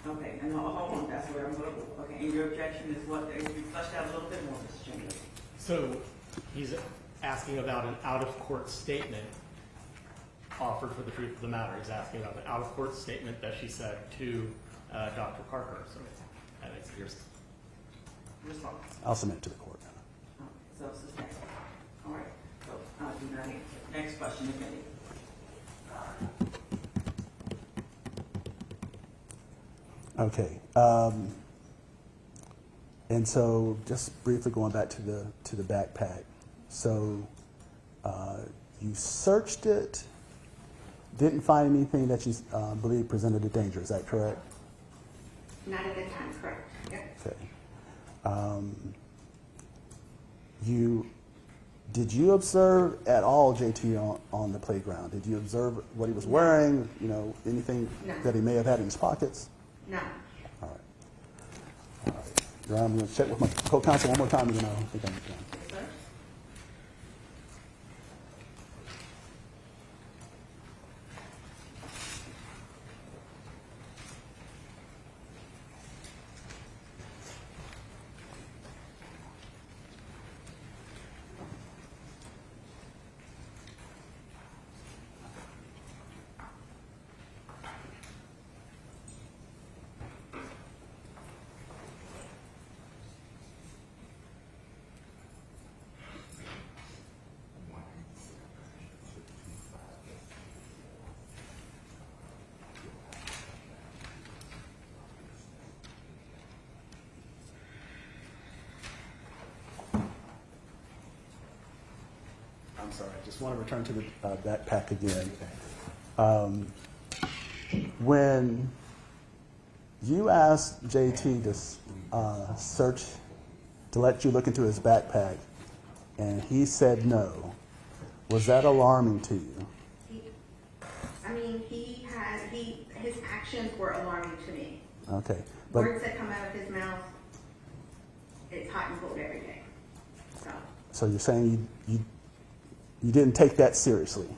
Okay, and hold on, that's where I'm going to go. Okay, and your objection is what, if you flesh out a little bit more, Mr. Chambers. So he's asking about an out-of-court statement offered for the truth of the matter. He's asking about an out-of-court statement that she said to Dr. Parker. So it's yours. Response. I'll submit it to the court. So sustain. All right, so do not answer. Next question, if any. Okay. And so, just briefly going back to the backpack. So, you searched it, didn't find anything that you believe presented a danger. Is that correct? Not at the time, correct. Yep. Okay. Did you observe at all JT on the playground? Did you observe what he was wearing? You know, anything No. that he may have had in his pockets? No. All right. All right. Your Honor, I'm going to check with my co-counsel one more time, and then I think I'm done. Yes, sir. I'm sorry, I just want to return to the backpack again. When you asked JT to search, to let you look into his backpack, and he said no, was that alarming to you? His actions were alarming to me. Okay, but Words that come out of his mouth, it's hot and cold every day. so you're saying you didn't take that seriously?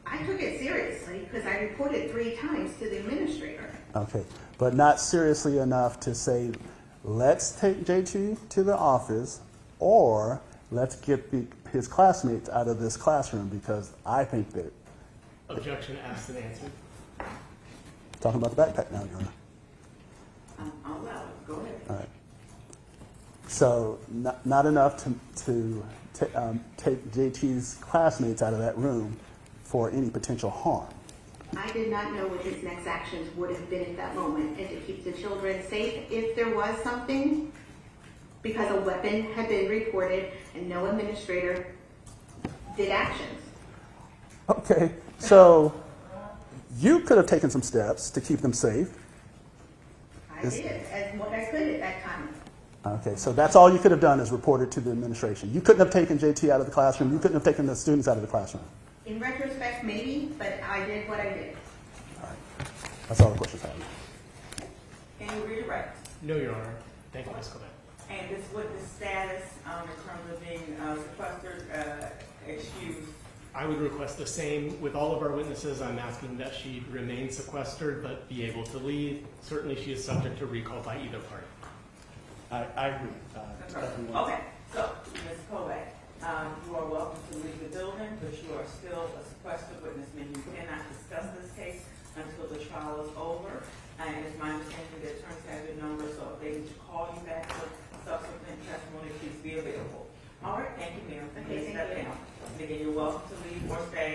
I took it seriously because I reported 3 times to the administrator. Okay, but not seriously enough to say, let's take JT to the office, or let's get his classmates out of this classroom, because I think that... Objection asked and answered. Talking about the backpack now, Your Honor. I'll allow it. Go ahead. All right. So not enough to take JT's classmates out of that room for any potential harm. I did not know what his next actions would have been at that moment, and to keep the children safe if there was something, because a weapon had been reported and no administrator did actions. Okay, so you could have taken some steps to keep them safe. I did, as what I could at that time. Okay, so that's all you could have done is reported to the administration. You couldn't have taken JT out of the classroom. You couldn't have taken the students out of the classroom. In retrospect, maybe, but I did what I did. All right. That's all the questions I have. Can you redirect? No, Your Honor. Thank you, Ms. Kovac. And this witness status in terms of being sequestered, excused. I would request the same with all of our witnesses. I'm asking that she remain sequestered but be able to leave. Certainly she is subject to recall by either party. I agree. Okay, so, Ms. Kovac, you are welcome to leave the building, but you are still a sequestered witness, meaning you cannot discuss this case until the trial is over. And it's my understanding that attorneys have your number, so if they need to call you back for subsequent testimony, please be available. All right, thank you, ma'am. Okay, Please step down. And again, you're welcome to leave or stay